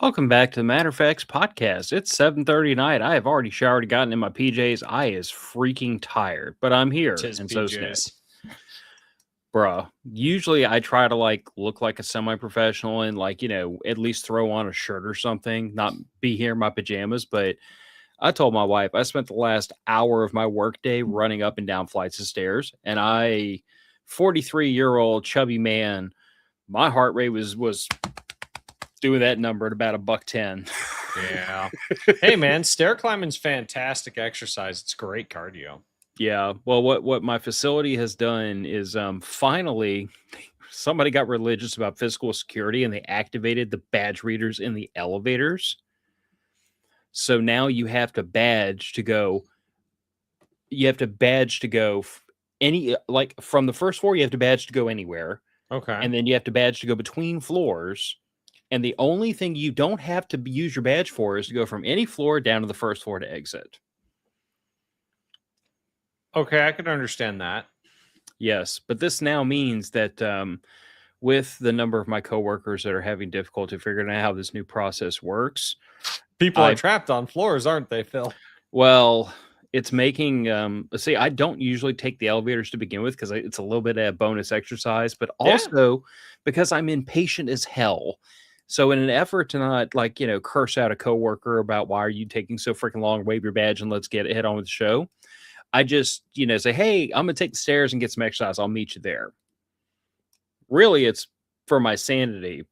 Welcome back to the Matter of Facts podcast. It's 7:30 at night. I have already showered and gotten in my PJs. I is freaking tired, but I'm here, Tis and so's Nick. PJs. Bruh. Usually I try to look like a semi-professional and at least throw on a shirt or something, not be here in my pajamas. But I told my wife I spent the last hour of my workday running up and down flights of stairs, and 43-year-old chubby man, my heart rate was doing that number at about $110. Yeah. Hey, man, stair climbing's fantastic exercise. It's great cardio. Yeah. Well, what my facility has done is finally somebody got religious about physical security and they activated the badge readers in the elevators. So now you have to badge to go. You have to badge to go from the first floor. You have to badge to go anywhere. Okay. And then you have to badge to go between floors. And the only thing you don't have to use your badge for is to go from any floor down to the first floor to exit. Okay, I can understand that. Yes, but this now means that with the number of my coworkers that are having difficulty figuring out how this new process works, people are trapped on floors, aren't they, Phil? Well, it's making see, I don't usually take the elevators to begin with because it's a little bit of a bonus exercise, but also because I'm impatient as hell. So in an effort to not curse out a coworker about why are you taking so freaking long, wave your badge and let's head on with the show, I just say, hey, I'm gonna take the stairs and get some exercise. I'll meet you there. Really, it's for my sanity,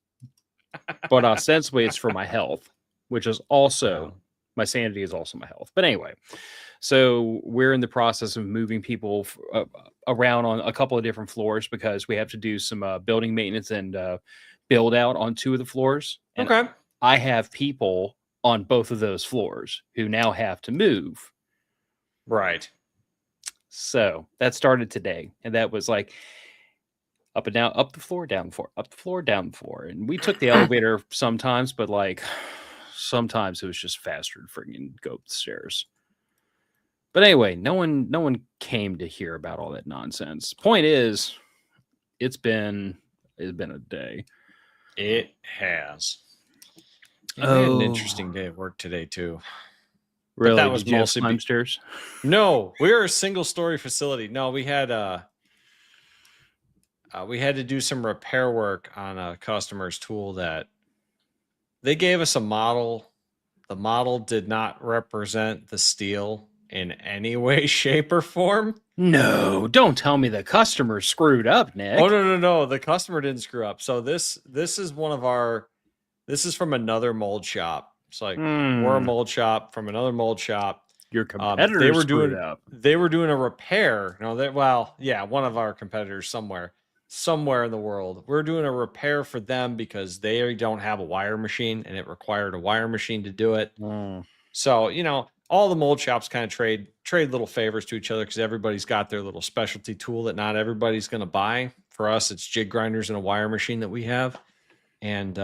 but ostensibly it's for my health, which is also my sanity is also my health. But anyway, so we're in the process of moving people around on a couple of different floors because we have to do some building maintenance and build out on 2 of the floors. And okay. I have people on both of those floors who now have to move. Right. So that started today. And that was like up and down, up the floor, down the floor, up the floor, down the floor. And we took the elevator sometimes, but sometimes it was just faster to freaking go up the stairs. But anyway, no one came to hear about all that nonsense. Point is, it's been a day. It has. We had an interesting day at work today too. Really? But that was Did you mostly have climb stairs? No, we're a single-story facility. No, we had to do some repair work on a customer's tool that they gave us a model. The model did not represent the steel in any way, shape, or form. No, don't tell me the customer screwed up, Nick. Oh, no. The customer didn't screw up. So this is this is from another mold shop. It's like we're a mold shop from another mold shop. Your competitors screwed up. They were doing a repair. No, one of our competitors somewhere in the world. We're doing a repair for them because they don't have a wire machine and it required a wire machine to do it. So, all the mold shops kind of trade little favors to each other because everybody's got their little specialty tool that not everybody's going to buy. For us, it's jig grinders and a wire machine that we have. And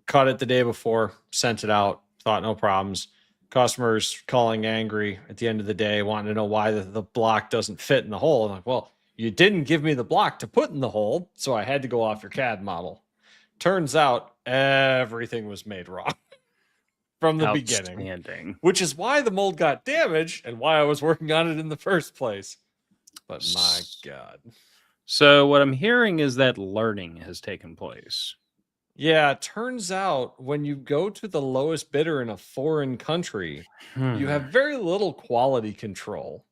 cut it the day before, sent it out, thought no problems. Customers calling angry at the end of the day, wanting to know why the block doesn't fit in the hole. I'm like, well, you didn't give me the block to put in the hole, so I had to go off your CAD model. Turns out everything was made wrong from the beginning, which is why the mold got damaged and why I was working on it in the first place. But my God. So what I'm hearing is that learning has taken place. Yeah, it turns out when you go to the lowest bidder in a foreign country, you have very little quality control.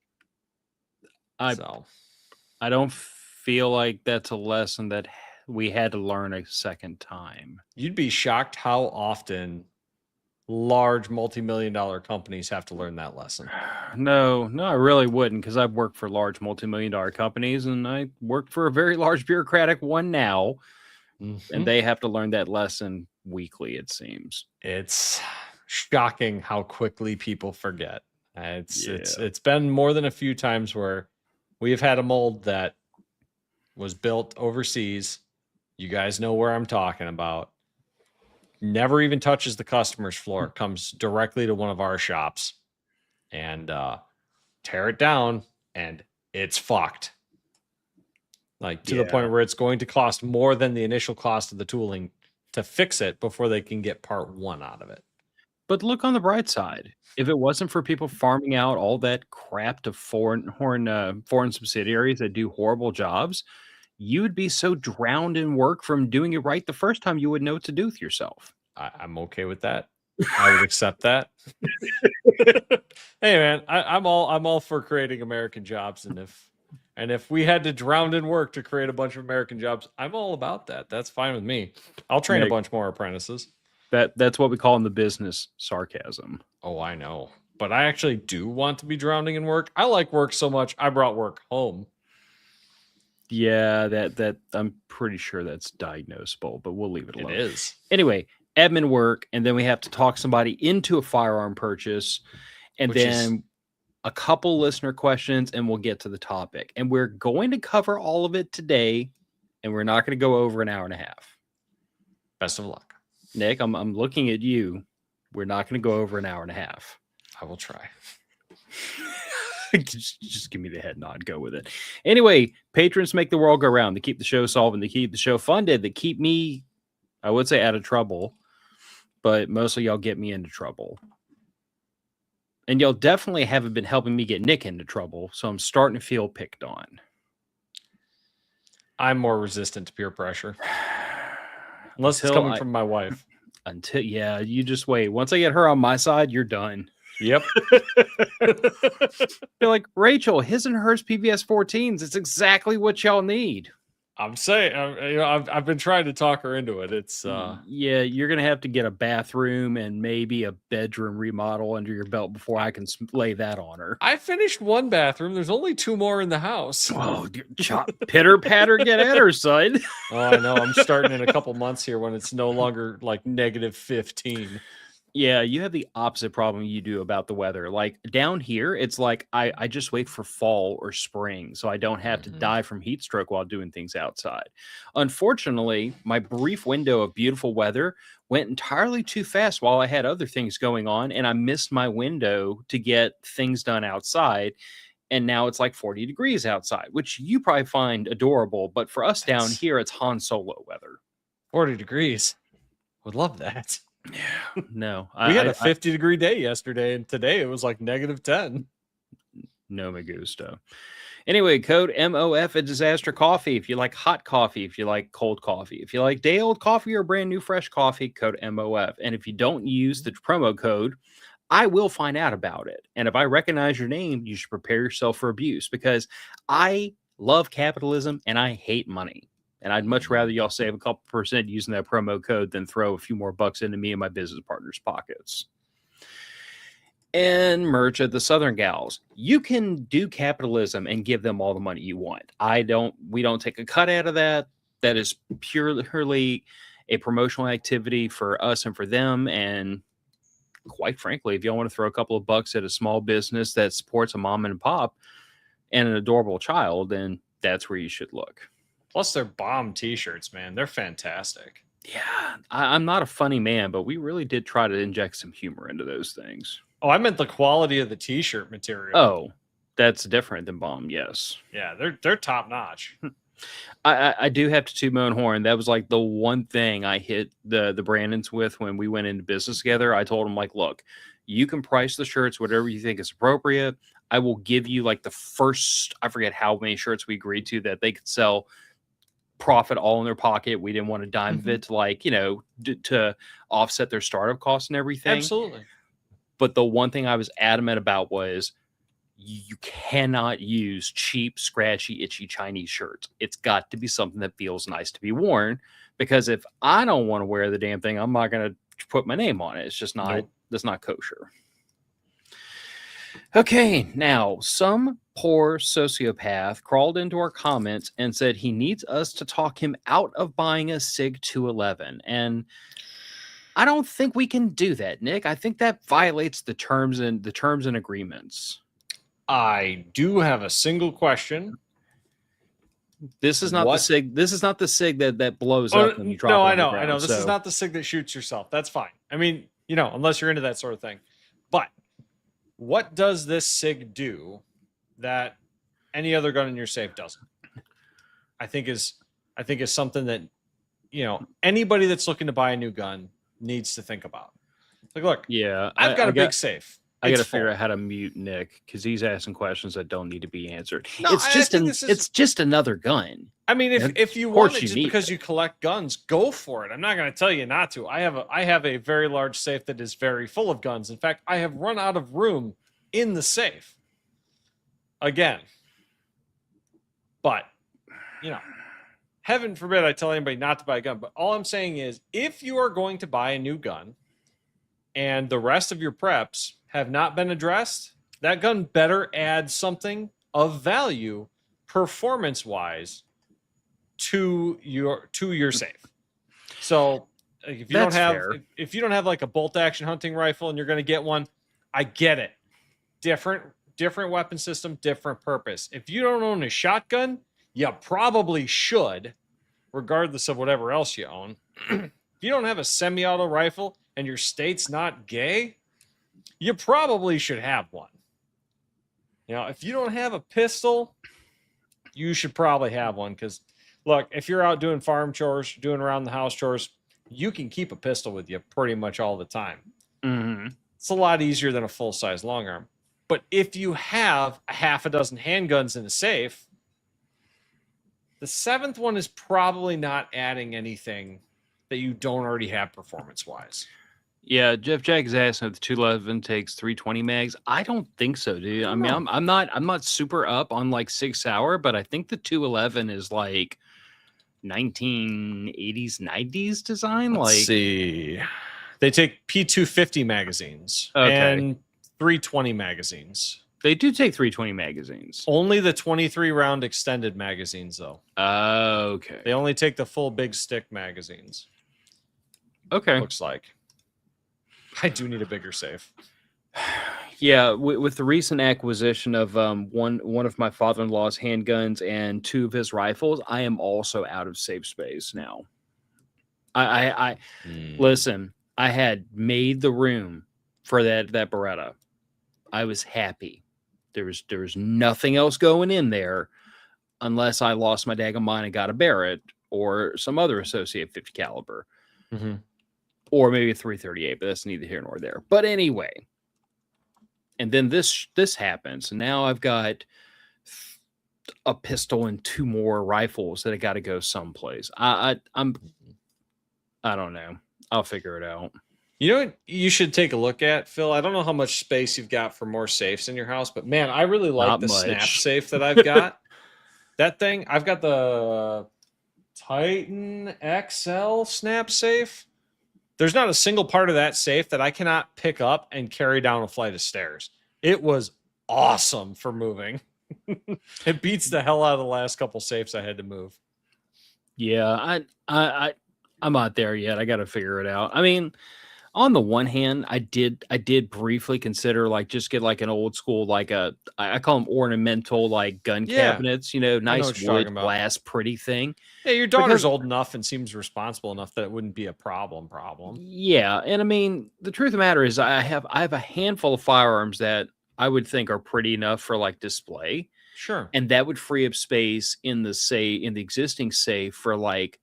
I don't feel like that's a lesson that we had to learn a second time. You'd be shocked how often large multi-million-dollar companies have to learn that lesson. No, I really wouldn't, because I've worked for large multi-million-dollar companies and I work for a very large bureaucratic one now. And they have to learn that lesson weekly, it seems. It's shocking how quickly people forget. It's been more than a few times where we've had a mold that was built overseas. You guys know where I'm talking about. Never even touches the customer's floor. Comes directly to one of our shops and tear it down, and it's fucked. Like to the point where it's going to cost more than the initial cost of the tooling to fix it before they can get part 1 out of it. But look on the bright side. If it wasn't for people farming out all that crap to foreign subsidiaries that do horrible jobs, you'd be so drowned in work from doing it right the first time you would know what to do with yourself. I'm okay with that. I would accept that. Hey man, I'm all for creating American jobs, and if we had to drown in work to create a bunch of American jobs, I'm all about that. That's fine with me. I'll train a Nick, bunch more apprentices. that's what we call in the business sarcasm. Oh, I know. But I actually do want to be drowning in work. I like work so much, I brought work home. Yeah, that I'm pretty sure that's diagnosable, but we'll leave it alone. It is. Anyway, admin work, and then we have to talk somebody into a firearm purchase, and then a couple listener questions, and we'll get to the topic. And we're going to cover all of it today, and we're not going to go over an hour and a half. Best of luck. Nick, I'm looking at you. We're not going to go over an hour and a half. I will try. just give me the head nod. Go with it. Anyway, patrons make the world go round. They keep the show solving. They keep the show funded. They keep me, I would say, out of trouble, but mostly y'all get me into trouble. And y'all definitely haven't been helping me get Nick into trouble, so I'm starting to feel picked on. I'm more resistant to peer pressure. Unless it's coming from my wife. Yeah, you just wait. Once I get her on my side, you're done. Yep. They're like, Rachel, his and hers PVS 14s. It's exactly what y'all need. I'm saying, I've been trying to talk her into it. It's yeah, you're gonna have to get a bathroom and maybe a bedroom remodel under your belt before I can lay that on her. I finished one bathroom. There's only 2 more in the house. Oh, pitter patter, get at her, son. Oh, I know. I'm starting in a couple months here when it's no longer like negative 15. Yeah, you have the opposite problem you do about the weather. Like down here, it's like I just wait for fall or spring so I don't have to die from heat stroke while doing things outside. Unfortunately, my brief window of beautiful weather went entirely too fast while I had other things going on, and I missed my window to get things done outside. And now it's like 40 degrees outside, which you probably find adorable. But for us down here, it's Han Solo weather. 40 degrees. Would love that. Yeah, no. We had a 50-degree day yesterday, and today it was like negative 10. No me gusta. Anyway, code MOF at Disaster Coffee if you like hot coffee, if you like cold coffee, if you like day-old coffee or brand new fresh coffee, code MOF. And if you don't use the promo code, I will find out about it. And if I recognize your name, you should prepare yourself for abuse, because I love capitalism and I hate money. And I'd much rather y'all save a couple percent using that promo code than throw a few more bucks into me and my business partners' pockets. And merch at the Southern Gals. You can do capitalism and give them all the money you want. We don't take a cut out of that. That is purely a promotional activity for us and for them. And quite frankly, if y'all want to throw a couple of bucks at a small business that supports a mom and pop and an adorable child, then that's where you should look. Plus, they're bomb t-shirts, man. They're fantastic. Yeah, I'm not a funny man, but we really did try to inject some humor into those things. Oh, I meant the quality of the t-shirt material. Oh, that's different than bomb, yes. Yeah, they're top notch. I do have to toot my own horn. That was like the one thing I hit the Brandons with when we went into business together. I told them, like, look, you can price the shirts whatever you think is appropriate. I will give you like the first, I forget how many shirts we agreed to that they could sell, profit all in their pocket. We didn't want a dime of it to, like, to offset their startup costs and everything. Absolutely. But the one thing I was adamant about was you cannot use cheap, scratchy, itchy Chinese shirts. It's got to be something that feels nice to be worn, because if I don't want to wear the damn thing, I'm not going to put my name on it. It's just not, that's not kosher. Okay, now some poor sociopath crawled into our comments and said he needs us to talk him out of buying a SIG 211. And I don't think we can do that, Nick. I think that violates the terms and agreements. I do have a single question. This is not the SIG. This is not the SIG that blows up when you drop it on the ground. I know. This is not the SIG that shoots yourself. That's fine. I mean, unless you're into that sort of thing. But what does this SIG do that any other gun in your safe doesn't? I think is something that anybody that's looking to buy a new gun needs to think about. Like, look, Yeah, I've got a big safe. I got It's to figure full. out how to mute Nick because he's asking questions that don't need to be answered. No, It's I just think this is. it's just another gun. I mean, And if you of want course it you just need because it. you collect guns, go for it. I'm not going to tell you not to. I have a very large safe that is very full of guns. In fact, I have run out of room in the safe. Again. But, heaven forbid I tell anybody not to buy a gun. But all I'm saying is, if you are going to buy a new gun and the rest of your preps have not been addressed, that gun better add something of value performance-wise to your safe. So like, if you That's don't have fair. if you don't have like a bolt action hunting rifle and you're going to get one, I get it. Different weapon system, different purpose. If you don't own a shotgun, you probably should, regardless of whatever else you own. If you don't have a semi-auto rifle and your state's not gay, you probably should have one. If you don't have a pistol, you should probably have one because, look, if you're out doing farm chores, doing around the house chores, you can keep a pistol with you pretty much all the time. Mm-hmm. It's a lot easier than a full-size long arm. But if you have a half a dozen handguns in a safe, the seventh one is probably not adding anything that you don't already have performance-wise. Yeah, Jeff Jack is asking if the 211 takes 320 mags. I don't think so, dude. I mean, I'm not super up on like 6 Hour, but I think the 211 is like 1980s, 90s design. Let's see. They take P250 magazines and 320 magazines. They do take 320 magazines. Only the 23 round extended magazines, though. Okay. They only take the full big stick magazines. Okay. Looks like. I do need a bigger safe. Yeah, with the recent acquisition of one of my father-in-law's handguns and 2 of his rifles, I am also out of safe space now. I listen. I had made the room for that Beretta. I was happy. There was nothing else going in there unless I lost my daggone mind and got a Barrett or some other associate 50 caliber. Mm-hmm. Or maybe a 338, but that's neither here nor there. But anyway, and then this happens. And now I've got a pistol and 2 more rifles that I got to go someplace. I don't know. I'll figure it out. You know what you should take a look at, Phil? I don't know how much space you've got for more safes in your house, but man, I really like Not the much. snap safe that I've got. That thing, I've got the Titan XL snap safe. There's not a single part of that safe that I cannot pick up and carry down a flight of stairs. It was awesome for moving. It beats the hell out of the last couple safes I had to move. Yeah, I'm not there yet. I got to figure it out. I mean, on the one hand, I did briefly consider like just get like an old school like I call them ornamental like gun cabinets, nice wood glass, pretty thing. Yeah, your daughter's old enough and seems responsible enough that it wouldn't be a problem. Yeah, and I mean the truth of the matter is I have a handful of firearms that I would think are pretty enough for like display. Sure, and that would free up space in the existing safe for like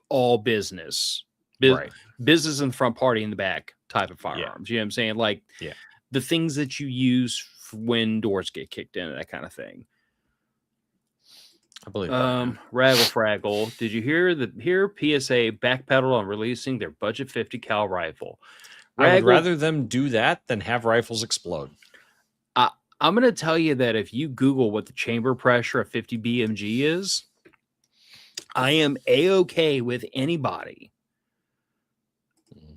all business. Right. Business in the front, party in the back type of firearms. You know what I'm saying? Like the things that you use when doors get kicked in, that kind of thing. I believe Raggle Fraggle. Did you hear PSA backpedaled on releasing their budget 50 cal rifle? I would rather them do that than have rifles explode. I'm going to tell you that if you Google what the chamber pressure of 50 BMG is, I am A-okay with anybody.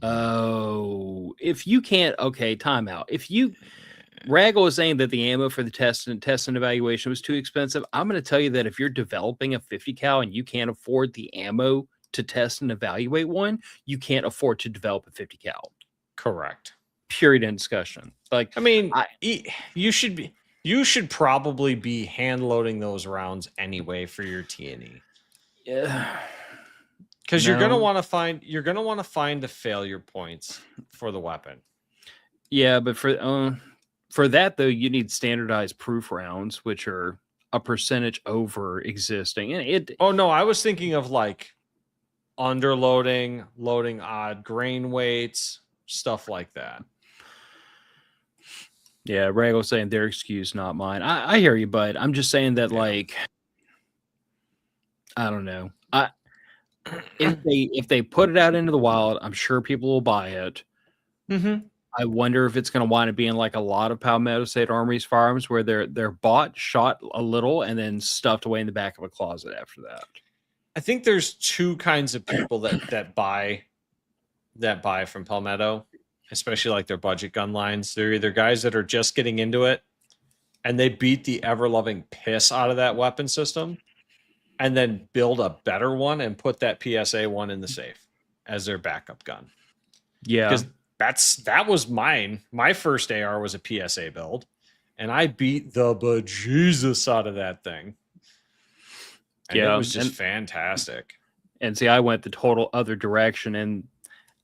Oh, if you can't, okay, timeout. Raggle is saying that the ammo for the test and evaluation was too expensive. I'm going to tell you that if you're developing a 50 cal and you can't afford the ammo to test and evaluate one, you can't afford to develop a 50 cal. Correct. Period. End discussion. Like, I mean, you should probably be hand loading those rounds anyway for your T&E. Yeah. Because you're gonna want to find the failure points for the weapon. Yeah, but for that though, you need standardized proof rounds, which are a percentage over existing. And Oh no, I was thinking of like underloading, loading odd grain weights, stuff like that. Yeah, Rago saying their excuse, not mine. I hear you, bud. I'm just saying that, like, I don't know. If they put it out into the wild, I'm sure people will buy it. Mm-hmm. I wonder if it's going to wind up being like a lot of Palmetto State Armory's firearms, where they're bought, shot a little, and then stuffed away in the back of a closet after that. I think there's two kinds of people that buy from Palmetto, especially like their budget gun lines. They're either guys that are just getting into it and they beat the ever loving piss out of that weapon system and then build a better one and put that PSA one in the safe as their backup gun. Yeah. Because that was mine. My first AR was a PSA build, and I beat the bejesus out of that thing. And it was just fantastic. And see, I went the total other direction, and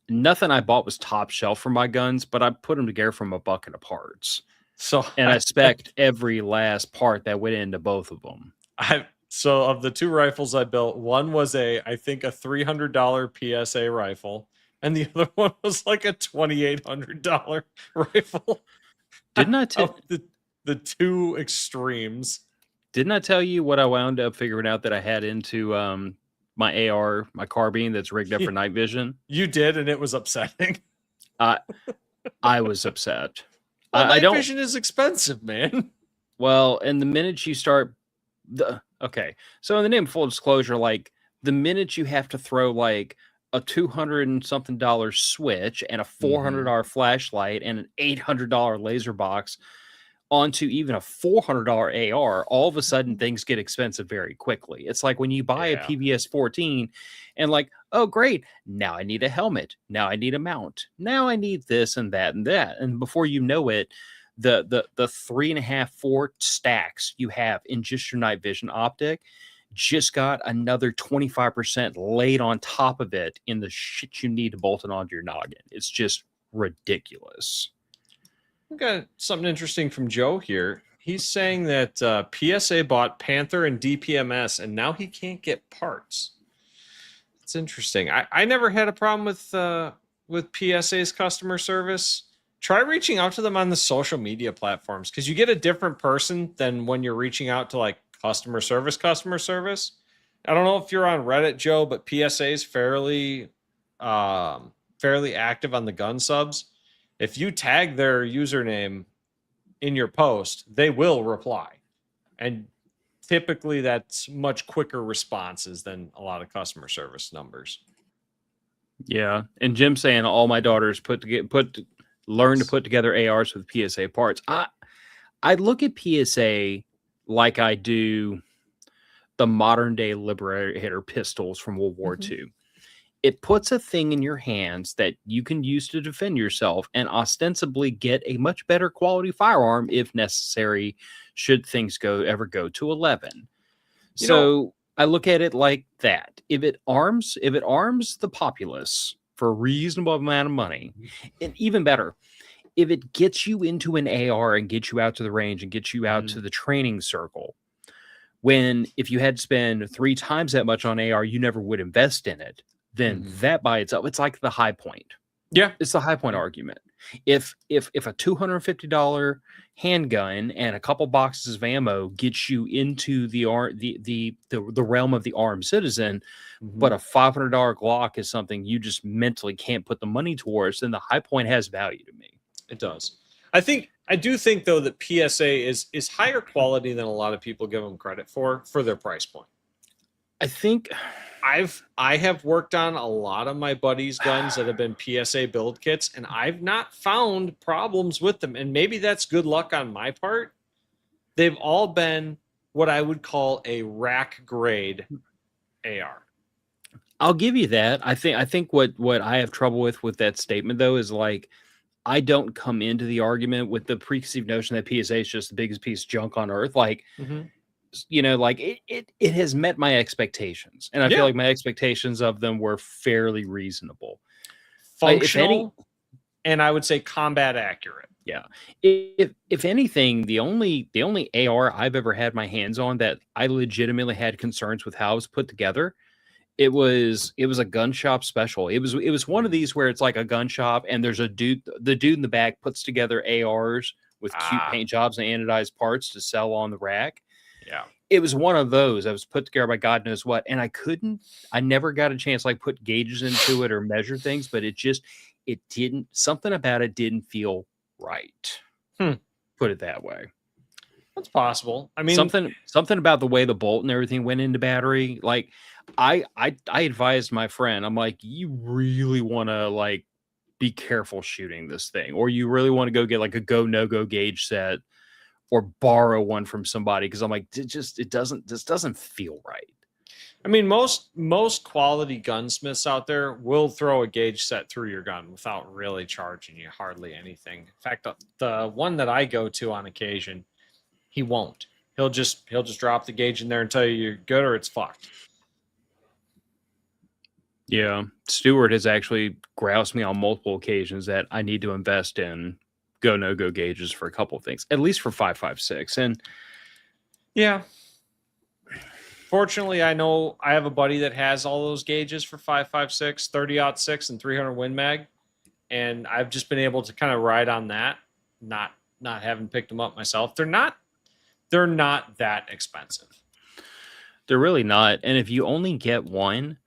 nothing I bought was top shelf for my guns, but I put them together from a bucket of parts. And I spec'd every last part that went into both of them. So of the two rifles I built, one was I think a $300 PSA rifle, and the other one was like a $2,800 rifle. Didn't I tell the two extremes? Didn't I tell you what I wound up figuring out that I had into my AR, my carbine that's rigged up for night vision? You did, and it was upsetting. I was upset. Well, night vision is expensive, man. Well, and the minute you start, okay, so in the name of full disclosure, like the minute you have to throw like a $200 and something switch and a $400 flashlight and an $800 laser box onto even a $400 AR, all of a sudden things get expensive very quickly. It's like when you buy a PVS 14 and like, oh great, now I need a helmet, now I need a mount, now I need this and that and that, and before you know it, the 3.5, 4 stacks you have in just your night vision optic just got another 25% laid on top of it in the shit you need to bolt it onto your noggin. It's just ridiculous. We got something interesting from Joe here. He's saying that PSA bought Panther and DPMS, and now he can't get parts. It's interesting. I never had a problem with PSA's customer service. Try reaching out to them on the social media platforms, because you get a different person than when you're reaching out to like customer service. I don't know if you're on Reddit, Joe, but PSA is fairly active on the gun subs. If you tag their username in your post, they will reply. And typically that's much quicker responses than a lot of customer service numbers. Yeah. And Jim's saying all my daughters learn to put together ARs with PSA parts. I look at PSA like I do the modern day Liberator pistols from World War II. It puts a thing in your hands that you can use to defend yourself and ostensibly get a much better quality firearm if necessary, should things ever go to 11. So I look at it like that. If it arms the populace for a reasonable amount of money, and even better, if it gets you into an AR and gets you out to the range and gets you out to the training circle, when if you had to spend 3 times that much on AR, you never would invest in it. Then that by itself, it's like the high point. Yeah, it's the high point argument. If a $250 handgun and a couple boxes of ammo gets you into the realm of the armed citizen, but a $500 Glock is something you just mentally can't put the money towards, then the high point has value to me. It does. I do think though that PSA is higher quality than a lot of people give them credit for their price point. I think I have worked on a lot of my buddies' guns that have been PSA build kits, and I've not found problems with them. And maybe that's good luck on my part. They've all been what I would call a rack grade AR. I'll give you that. I think what I have trouble with that statement though is like, I don't come into the argument with the preconceived notion that PSA is just the biggest piece of junk on earth. Like, you know, like it has met my expectations, and I feel like my expectations of them were fairly reasonable, functional, and I would say combat accurate. Yeah. If anything, the only AR I've ever had my hands on that I legitimately had concerns with how it was put together It was a gun shop special. It was one of these where it's like a gun shop and there's the dude in the back puts together ARs with cute Ah, paint jobs and anodized parts to sell on the rack. yeah. It was one of those that was put together by God knows what, and I never got a chance to like put gauges into it or measure things, but it didn't, something about it didn't feel right. Hmm. Put it that way. That's possible. I mean, Something about the way the bolt and everything went into battery. Like I advised my friend, I'm like, you really want to like be careful shooting this thing, or you really want to go get like a go no go gauge set or borrow one from somebody, because I'm like, it doesn't feel right. I mean, most quality gunsmiths out there will throw a gauge set through your gun without really charging you hardly anything. In fact, the one that I go to on occasion, he won't. He'll just drop the gauge in there and tell you you're good or it's fucked. Yeah, Stewart has actually groused me on multiple occasions that I need to invest in go no go gauges for a couple of things, at least for 5.56. And Yeah. Fortunately, I know I have a buddy that has all those gauges for 5.56, 30-06, and 300 Win Mag, and I've just been able to kind of ride on that, not having picked them up myself. They're not that expensive. they're really not. And if you only get one,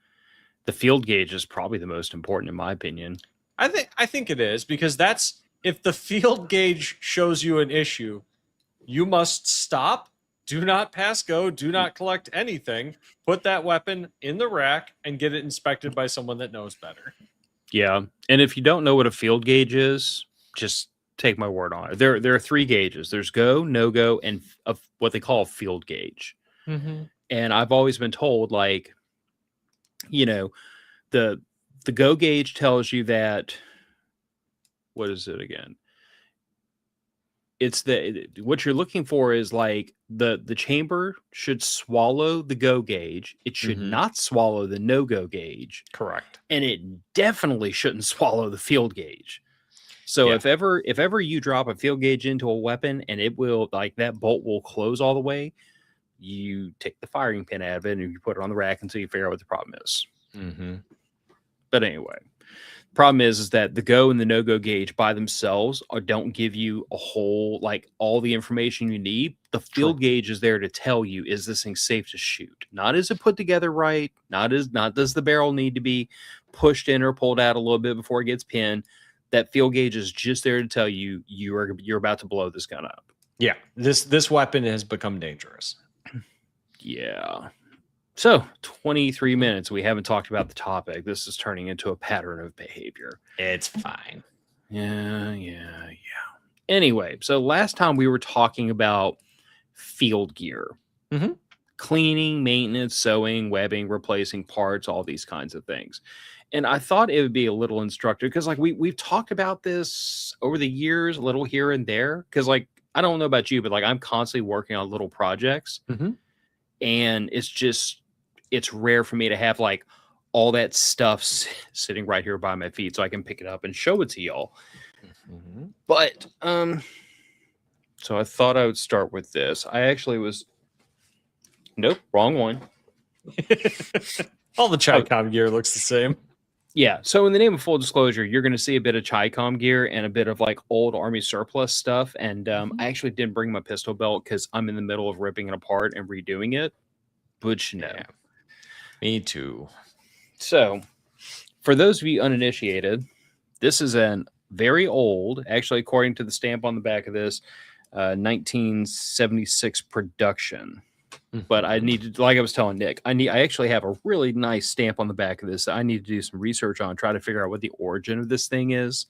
the field gauge is probably the most important, in my opinion. I think it is, because that's, if the field gauge shows you an issue, you must stop, do not pass go, do not collect anything, put that weapon in the rack and get it inspected by someone that knows better. Yeah. And if you don't know what a field gauge is, just take my word on it. There are three gauges. There's go, no go, and what they call a field gauge. Mm-hmm. And I've always been told, like, you know, the go gauge tells you that, what is it again? It's what you're looking for is like the chamber should swallow the go gauge. It should Mhm. not swallow the no go gauge, Correct. and it definitely shouldn't swallow the field gauge. So Yeah. if ever you drop a field gauge into a weapon and it will, like, that bolt will close all the way, you take the firing pin out of it and you put it on the rack until you figure out what the problem is. Mm-hmm. But anyway, problem is that the go and the no go gauge by themselves don't give you a whole, like, all the information you need. The field gauge is there to tell you, is this thing safe to shoot? Not is it put together right? Not does the barrel need to be pushed in or pulled out a little bit before it gets pinned. That field gauge is just there to tell you you're about to blow this gun up. Yeah. This weapon has become dangerous. Yeah. So 23 minutes. We haven't talked about the topic. This is turning into a pattern of behavior. It's fine. Yeah. Anyway, so last time we were talking about field gear. Mm-hmm. Cleaning, maintenance, sewing, webbing, replacing parts, all these kinds of things. And I thought it would be a little instructive because, like, we've talked about this over the years, a little here and there. Because, like, I don't know about you, but, like, I'm constantly working on little projects. Mm-hmm. And it's rare for me to have, like, all that stuff sitting right here by my feet so I can pick it up and show it to y'all. Mm-hmm. But, so I thought I would start with this. I actually was, nope, wrong one. All the Chi-Com gear looks the same. Yeah. So in the name of full disclosure, you're going to see a bit of Chi-Com gear and a bit of, like, old Army surplus stuff. And I actually didn't bring my pistol belt because I'm in the middle of ripping it apart and redoing it. But you know. Yeah. Me too. So for those of you uninitiated, this is an very old, actually, according to the stamp on the back of this, 1976 production. But I need to, like I was telling Nick, I actually have a really nice stamp on the back of this that I need to do some research on, try to figure out what the origin of this thing is.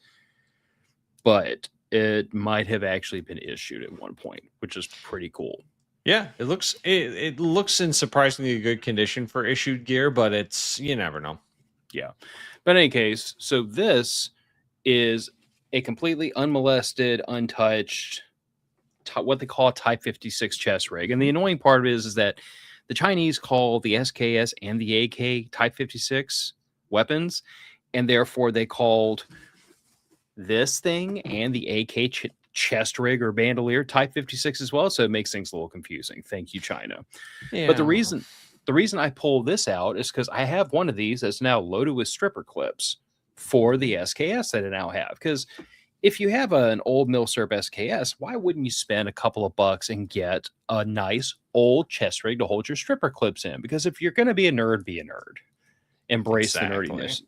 But it might have actually been issued at one point, which is pretty cool. Yeah, it looks in surprisingly good condition for issued gear, but it's, you never know. Yeah. But in any case, so this is a completely unmolested, untouched, what they call a Type 56 chest rig. And the annoying part of it is that the Chinese call the SKS and the AK Type 56 weapons, and therefore they called this thing and the AK chest rig or bandolier Type 56 as well. So it makes things a little confusing. Thank you, China. Yeah. But the reason the reason I pull this out is because I have one of these that's now loaded with stripper clips for the SKS that I now have. Because if you have an old Milsurp SKS, why wouldn't you spend a couple of bucks and get a nice old chest rig to hold your stripper clips in? Because if you're going to be a nerd, be a nerd. Embrace the nerdiness.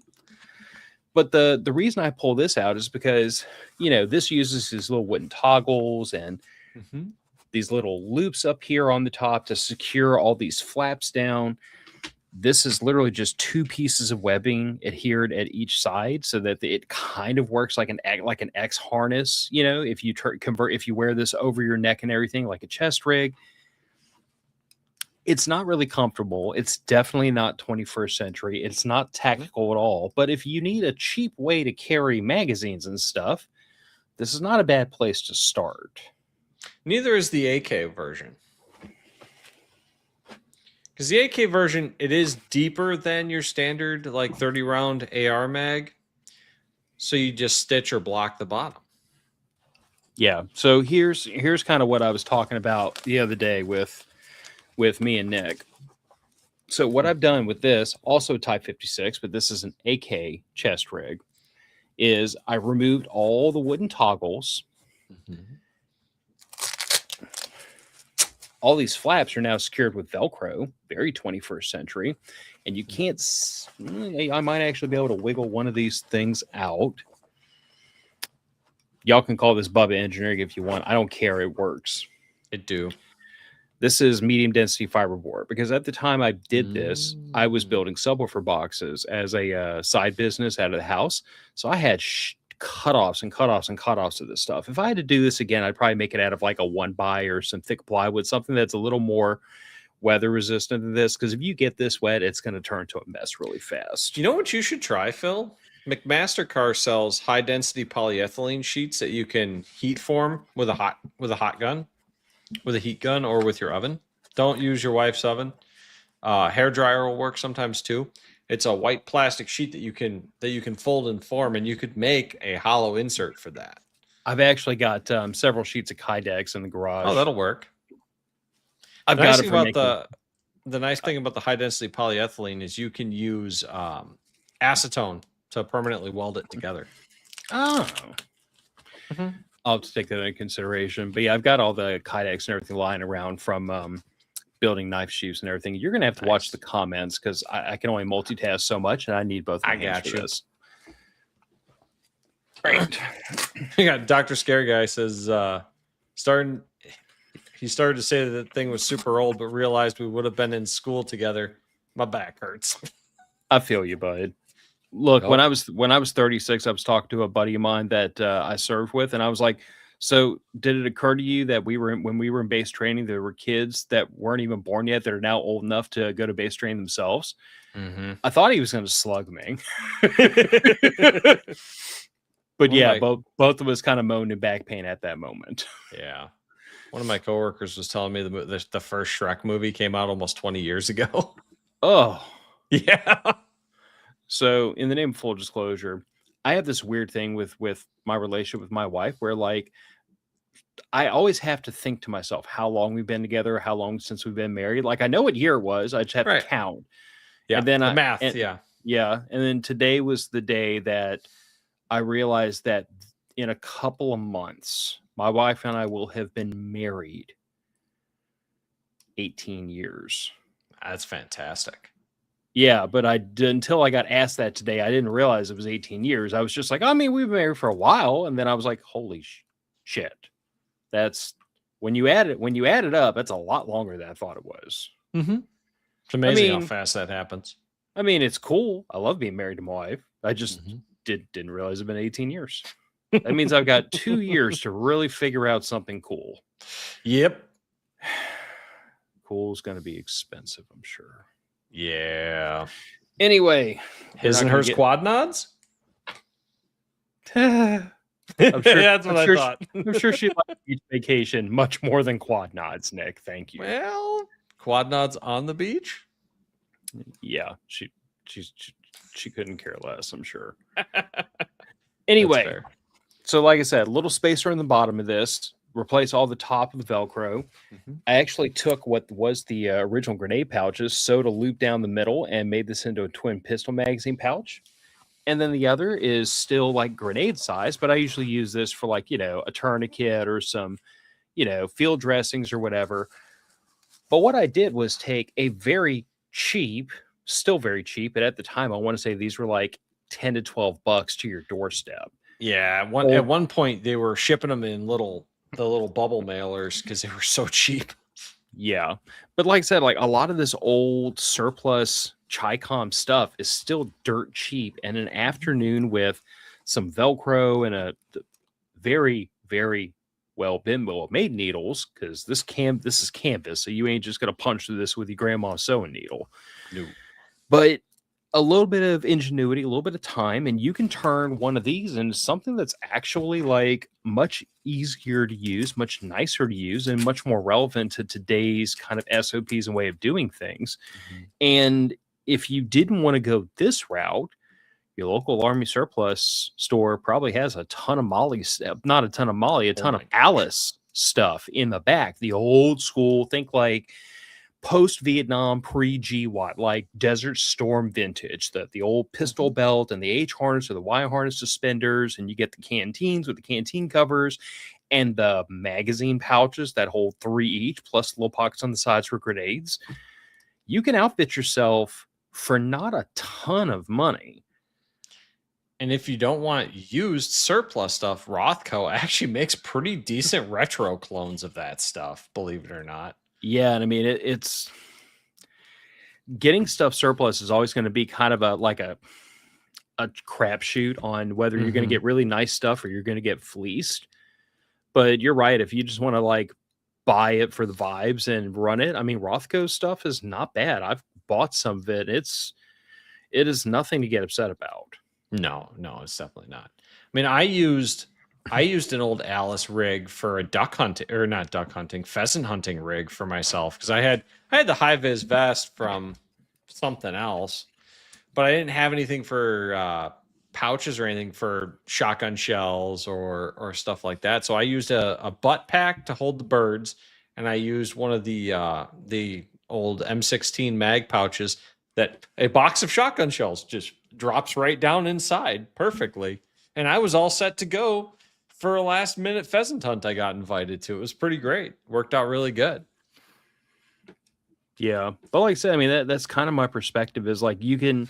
But the reason I pull this out is because, this uses these little wooden toggles and these little loops up here on the top to secure all these flaps down. This is literally just 2 pieces of webbing adhered at each side so that it kind of works like an X harness. If you wear this over your neck and everything like a chest rig. It's not really comfortable. It's definitely not 21st century. It's not tactical at all. But if you need a cheap way to carry magazines and stuff, this is not a bad place to start. Neither is the AK version. Because the AK version, it is deeper than your standard, like 30-round AR mag. So you just stitch or block the bottom. Yeah. So here's kind of what I was talking about the other day with me and Nick. So what I've done with this, also Type 56, but this is an AK chest rig, is I removed all the wooden toggles. All these flaps are now secured with Velcro, very 21st century. And you can't, I might actually be able to wiggle one of these things out. Y'all can call this Bubba engineering if you want. I don't care. It works. It do. This is medium density fiberboard because at the time I did this, I was building subwoofer boxes as a side business out of the house. So I had cutoffs and cutoffs and cutoffs of this stuff. If I had to do this again, I'd probably make it out of like a 1x or some thick plywood, something that's a little more weather resistant than this. Because if you get this wet, it's going to turn to a mess really fast. You know what you should try, Phil? McMaster-Carr sells high density polyethylene sheets that you can heat form with a hot gun. With a heat gun or with your oven. Don't use your wife's oven. Hair dryer will work sometimes too. It's a white plastic sheet that you can fold and form, and you could make a hollow insert for that. I've actually got several sheets of Kydex in the garage. Oh, that'll work. I've got it for making... The nice thing about the high density polyethylene is you can use acetone to permanently weld it together. Oh. I'll have to take that into consideration. But yeah, I've got all the Kydex and everything lying around from building knife sheaths and everything. You're going to have to watch the comments because I can only multitask so much and I need both my hands for this. Right. You got Dr. Scary Guy says, he started to say that the thing was super old, but realized we would have been in school together. My back hurts. I feel you, bud. Look, when I was 36, I was talking to a buddy of mine that I served with, and I was like, so did it occur to you that when we were in base training, there were kids that weren't even born yet that are now old enough to go to base training themselves? I thought he was going to slug me. But yeah, both of us kind of moaned in back pain at that moment. Yeah. One of my coworkers was telling me the first Shrek movie came out almost 20 years ago. Oh. Yeah. So in the name of full disclosure, I have this weird thing with my relationship with my wife where like I always have to think to myself how long we've been together, how long since we've been married. Like I know what year it was. I just have to count. Yeah. And then math. Yeah. And then today was the day that I realized that in a couple of months, my wife and I will have been married 18 years. That's fantastic. Yeah, but until I got asked that today, I didn't realize it was 18 years. I was just like, I mean, we've been married for a while. And then I was like, holy shit. That's when you add it up, that's a lot longer than I thought it was. It's amazing how fast that happens. I mean, it's cool. I love being married to my wife. I just didn't realize it's been 18 years. That means I've got 2 years to really figure out something cool. Yep. Cool is going to be expensive, I'm sure. Yeah. Anyway, his and hers quad nods. I'm sure that's what I thought. I'm sure she likes beach vacation much more than quad nods, Nick. Thank you. Well, quad nods on the beach. Yeah, she couldn't care less, I'm sure. Anyway, so like I said, a little spacer in the bottom of this. replace all the top of the Velcro. Mhm. I actually took what was the original grenade pouches, sewed a loop down the middle, and made this into a twin pistol magazine pouch. And then the other is still like grenade size, but I usually use this for like, a tourniquet or some, field dressings or whatever. But what I did was take a very cheap, still very cheap, but at the time I want to say these were like 10 to 12 bucks to your doorstep. Yeah, at Old, one point they were shipping them in the little bubble mailers because they were so cheap. yeah. But like I said, like a lot of this old surplus Chicom stuff is still dirt cheap. And an afternoon with some Velcro and a very, very well made needles, because this is canvas, so you ain't just gonna punch through this with your grandma's sewing needle. No. But a little bit of ingenuity, a little bit of time, and you can turn one of these into something that's actually like much easier to use, much nicer to use, and much more relevant to today's kind of SOPs and way of doing things. Mhm. And if you didn't want to go this route, your local Army surplus store probably has a ton of Molly stuff, not a ton of Molly, a Oh ton of my gosh. Alice stuff in the back. The old school, think like post Vietnam, pre GWAT, like Desert Storm vintage, the old pistol Mhm. belt and the H harness or the Y harness suspenders, and you get the canteens with the canteen covers and the magazine pouches that hold 3 each, plus little pockets on the sides for grenades. You can outfit yourself for not a ton of money. And if you don't want used surplus stuff, Rothko actually makes pretty decent retro clones of that stuff, believe it or not. Yeah, and I mean it's getting stuff surplus is always going to be kind of a crapshoot on whether you're going to Mhm. get really nice stuff or you're going to get fleeced. But you're right. If you just want to like buy it for the vibes and run it, I mean, Rothko stuff is not bad. I've bought some of it. It is nothing to get upset about. No, no, it's definitely not. I mean, I used an old Alice rig for a duck hunting, or not duck hunting, pheasant hunting rig for myself because I had the high vis vest from something else, but I didn't have anything for pouches or anything for shotgun shells or stuff like that. So I used a butt pack to hold the birds, and I used one of the old M16 mag pouches that a box of shotgun shells just drops right down inside perfectly. And I was all set to go for a last minute pheasant hunt I got invited to. It was pretty great. Worked out really good. Yeah. But like I said, I mean, that's kind of my perspective is like you can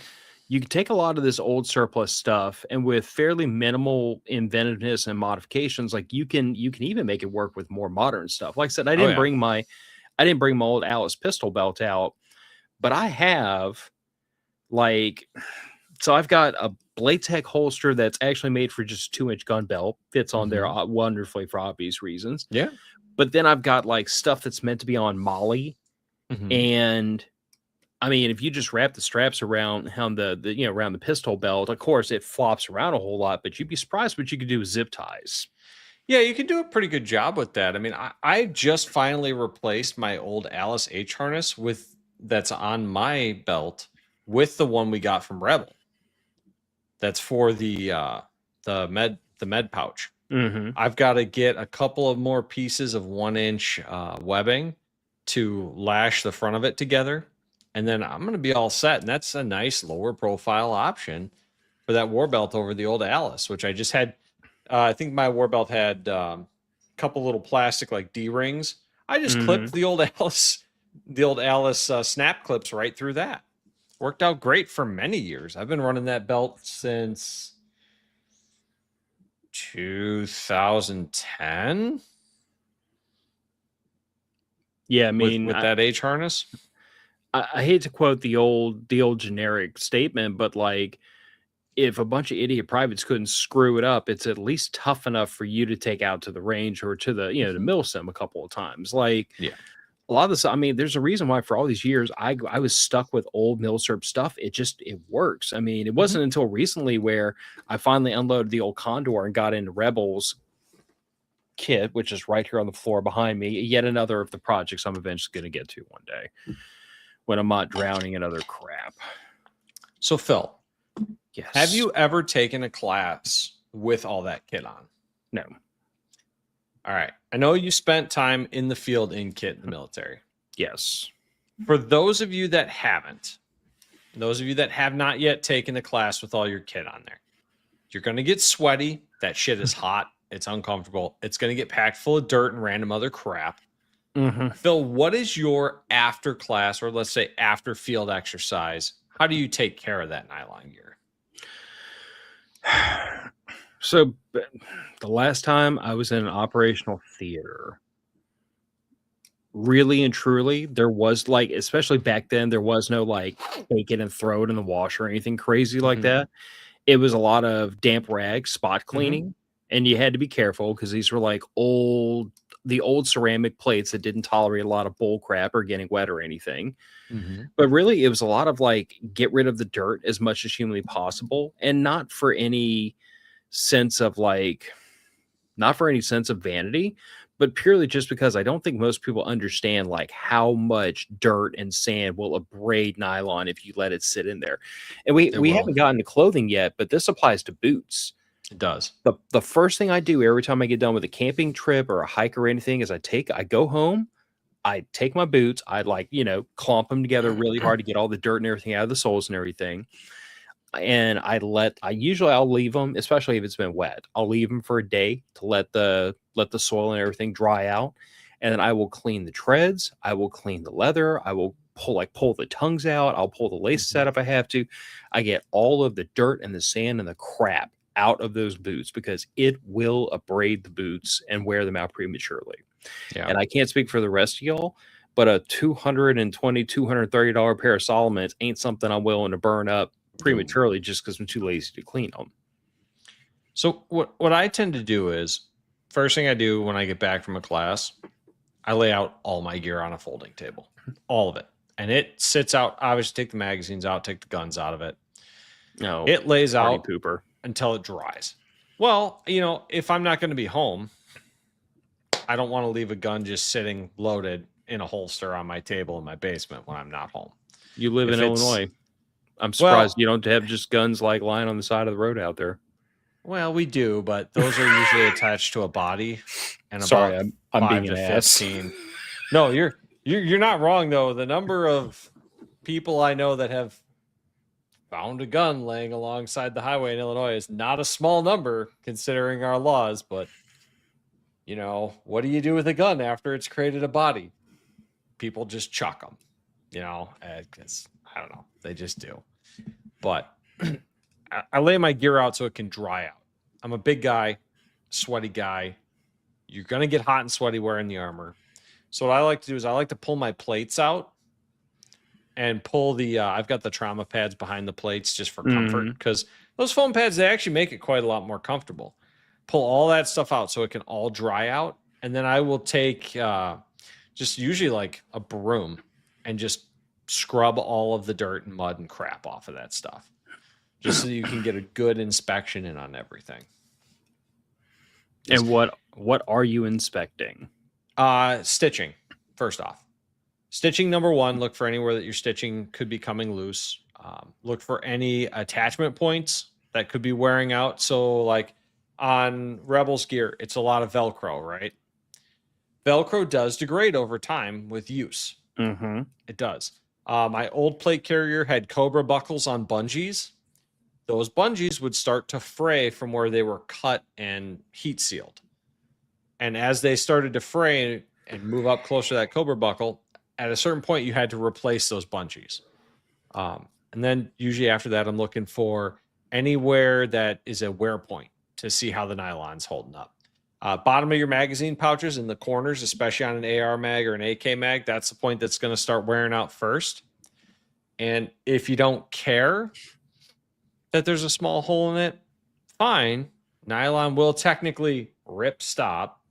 take a lot of this old surplus stuff and with fairly minimal inventiveness and modifications, like you can even make it work with more modern stuff. Like I said, Oh yeah. I didn't bring my old Alice pistol belt out, but I have like so I've got a Blaytech holster that's actually made for just 2-inch gun belt, fits on there Hmm. wonderfully for obvious reasons. Yeah. But then I've got like stuff that's meant to be on Molly, Hmm. and I mean, if you just wrap the straps around around the pistol belt, of course it flops around a whole lot, but you'd be surprised what you could do with zip ties. Yeah, you can do a pretty good job with that. I mean, I just finally replaced my old Alice H harness with that's on my belt with the one we got from Rebel. That's for the med pouch. Hmm. I've got to get a couple of more pieces of 1-inch webbing to lash the front of it together, and then I'm going to be all set. And that's a nice lower profile option for that war belt over the old Alice, which I just had. I think my war belt had a couple little plastic like D rings. I just clipped Hmm. the old Alice snap clips right through that. Worked out great for many years. I've been running that belt since 2010 Yeah, I mean, with that H harness. I hate to quote the old generic statement, but like if a bunch of idiot privates couldn't screw it up, it's at least tough enough for you to take out to the range or to the Mhm. mill sim a couple of times. Like Yeah. a lot of this, I mean, there's a reason why for all these years I was stuck with old Milsurp stuff. It works. I mean, it Mhm. wasn't until recently where I finally unloaded the old Condor and got into Rebels kit, which is right here on the floor behind me. Yet another of the projects I'm eventually going to get to one day when I'm not drowning in other crap. So Phil, have Yes. you ever taken a class with all that kit on? No. All right. I know you spent time in the field in kit in the military. Yes. For those of you that haven't, those of you that have not yet taken a class with all your kit on there, you're going to get sweaty. That shit is hot. It's uncomfortable. It's going to get packed full of dirt and random other crap. Mm-hmm. Phil, what is your after class, or let's say after field exercise? How do you take care of that nylon gear? So the last time I was in an operational theater, really and truly, there was like, especially back then, there was no like take it and throw it in the wash or anything crazy like that. It was a lot of damp rag spot cleaning, and you had to be careful because these were like the old ceramic plates that didn't tolerate a lot of bull crap or getting wet or anything. But really, it was a lot of like get rid of the dirt as much as humanly possible, and not for any sense of like, not for any sense of vanity, but purely just because I don't think most people understand like how much dirt and sand will abrade nylon if you let it sit in there. And we haven't gotten to clothing yet, but this applies to boots. It does. The first thing I do every time I get done with a camping trip or a hike or anything is I go home, I take my boots, I like, clomp them together really hard to get all the dirt and everything out of the soles and everything. And I'll leave them, especially if it's been wet. I'll leave them for a day to let the soil and everything dry out. And then I will clean the treads. I will clean the leather. I will pull the tongues out. I'll pull the laces out if I have to. I get all of the dirt and the sand and the crap out of those boots because it will abrade the boots and wear them out prematurely. Yeah. And I can't speak for the rest of y'all, but a $220, $230 pair of Solomons ain't something I'm willing to burn up prematurely just because I'm too lazy to clean them. So what I tend to do is, first thing I do when I get back from a class, I lay out all my gear on a folding table, all of it. And it sits out, obviously take the magazines out, take the guns out of it. No, it lays out pooper until it dries. Well, if I'm not going to be home, I don't want to leave a gun just sitting loaded in a holster on my table in my basement when I'm not home. You live in Illinois. I'm surprised you don't have just guns like lying on the side of the road out there. Well, we do, but those are usually attached to a body. And sorry, about I'm 5 being to an 15. No, you're not wrong though. The number of people I know that have found a gun laying alongside the highway in Illinois is not a small number considering our laws. But what do you do with a gun after it's created a body? People just chuck them. Because I don't know. They just do. But I lay my gear out so it can dry out. I'm a big guy, sweaty guy. You're going to get hot and sweaty wearing the armor. So what I like to do is I like to pull my plates out and pull I've got the trauma pads behind the plates just for comfort because those foam pads, they actually make it quite a lot more comfortable. Pull all that stuff out so it can all dry out. And then I will take just usually like a broom and just scrub all of the dirt and mud and crap off of that stuff just so you can get a good inspection in on everything. And what are you inspecting? Stitching, first off. Stitching number one, look for anywhere that your stitching could be coming loose. Look for any attachment points that could be wearing out. So like on Rebels gear, it's a lot of Velcro, right? Velcro does degrade over time with use. It does. My old plate carrier had Cobra buckles on bungees. Those bungees would start to fray from where they were cut and heat sealed. And as they started to fray and move up closer to that Cobra buckle, at a certain point, you had to replace those bungees. And then usually after that, I'm looking for anywhere that is a wear point to see how the nylon's holding up. Bottom of your magazine pouches in the corners, especially on an AR mag or an AK mag, that's the point that's going to start wearing out first. And if you don't care that there's a small hole in it, fine. Nylon will technically rip stop,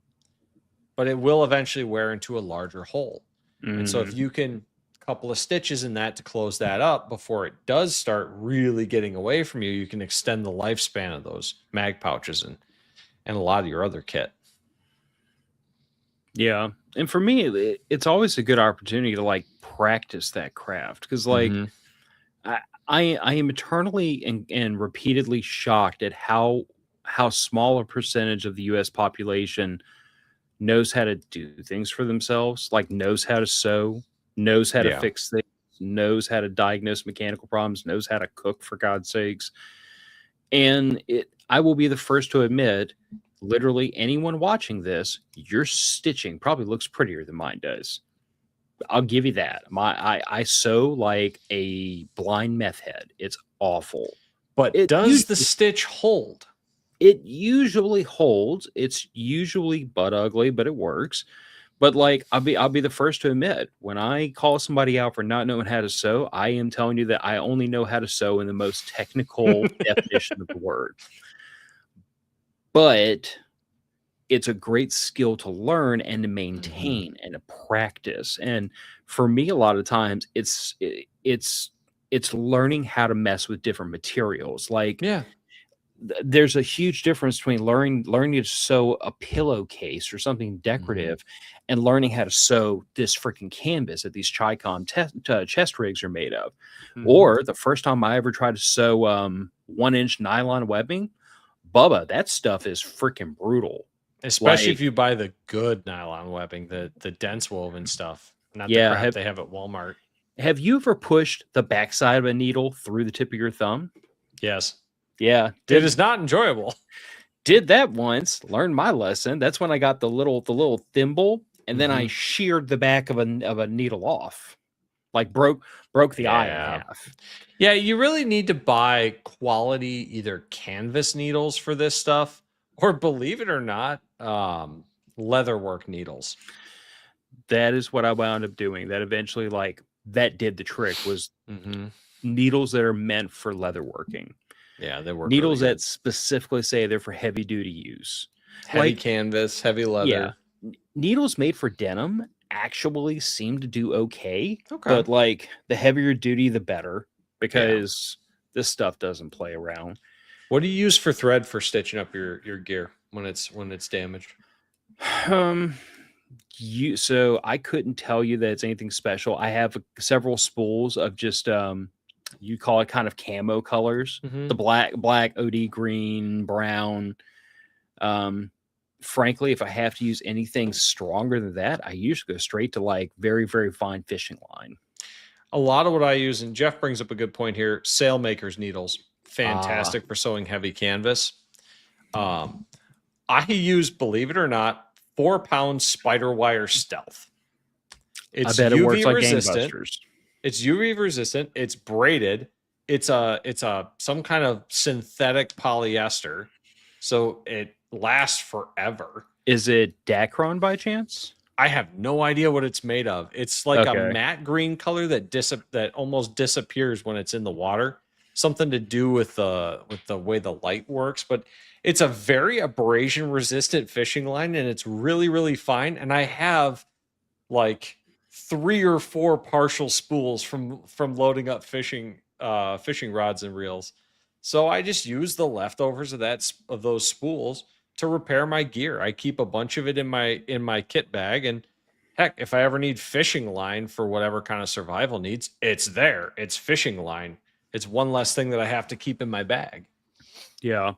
but it will eventually wear into a larger hole. And so if you can couple of stitches in that to close that up before it does start really getting away from you, you can extend the lifespan of those mag pouches and a lot of your other kit. Yeah. And for me, it's always a good opportunity to like practice that craft because like I am eternally and repeatedly shocked at how small a percentage of the US population knows how to do things for themselves, like knows how to sew, knows how to Yeah. fix things, knows how to diagnose mechanical problems, knows how to cook, for God's sakes. And I will be the first to admit, literally anyone watching this, your stitching probably looks prettier than mine does. I'll give you that. I sew like a blind meth head. It's awful. But It does the usually stitch hold? it usually holds. It's usually butt ugly, but it works. But like I'll be the first to admit, when I call somebody out for not knowing how to sew, I am telling you that I only know how to sew in the most technical definition of the word. But it's a great skill to learn and to maintain and to practice. And for me, a lot of times it's learning how to mess with different materials. Like Yeah. there's a huge difference between learning to sew a pillowcase or something Mhm. decorative and learning how to sew this freaking canvas that these Chicom chest rigs are made of. Mhm. Or the first time I ever tried to sew 1-inch nylon webbing, Bubba, that stuff is freaking brutal. Especially Like, if you buy the good nylon webbing, the dense woven stuff, not the yeah, crap they have at Walmart. have you ever pushed the backside of a needle through the tip of your thumb? Yes. Yeah, It is not enjoyable. did that once, learned my lesson. That's when I got the little thimble, and then I Mhm. sheared the back of a needle off. Like broke the eye in Yeah. half. Yeah, you really need to buy quality either canvas needles for this stuff or, believe it or not, leatherwork needles. That is what I wound up doing. That eventually, like, that did the trick, was Mhm. needles that are meant for leatherworking. Yeah, they work really Needles good. that specifically say they're for heavy duty use. Heavy Like, canvas, heavy yeah, leather. needles made for denim actually seem to do okay, Okay. but like the heavier duty, the better, Yeah. because this stuff doesn't play around. What do you use for thread for stitching up your gear when it's damaged? Um, so I couldn't tell you that it's anything special. I have several spools of just you call it kind of camo colors, the Mhm. black, OD green, brown. Um, frankly, if I have to use anything stronger than that, I usually go straight to like very, very fine fishing line. A lot of what I use, and Jeff brings up a good point here, sailmakers needles, Ah, fantastic for sewing heavy canvas. Um, I use, believe it or not, 4 pound spider wire stealth. I It's bet it works UV like resistant. gangbusters. It's UV resistant. It's braided. It's a some kind of synthetic polyester, so it lasts forever. Is it Dacron by chance? I have no idea what it's made of. It's like a Okay. matte green color that almost disappears when it's in the water. Something to do with the way the light works, but it's a very abrasion resistant fishing line and it's really really fine, and I have like 3 or 4 partial spools from loading up fishing rods and reels. So I just use the leftovers of of those spools to repair my gear. I keep a bunch of it in my kit bag, and heck, if I ever need fishing line for whatever kind of survival needs, it's there. It's fishing line. It's one less thing that I have to keep in my bag. Yeah.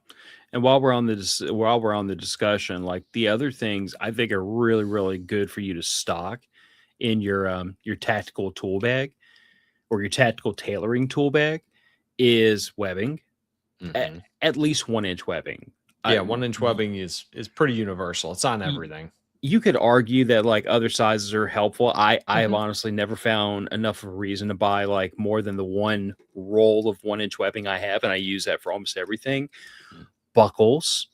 And while we're on the discussion, like the other things I think are really, really good for you to stock in your tactical tool bag or your tactical tailoring tool bag is webbing, at, Mhm. at least 1-inch webbing. Yeah, I, 1 inch webbing is pretty universal. It's on y- everything. you could argue that like other sizes are helpful. I have Mhm. honestly never found enough of a reason to buy like more than the one roll of 1-inch webbing I have, and I use that for almost everything. Buckles,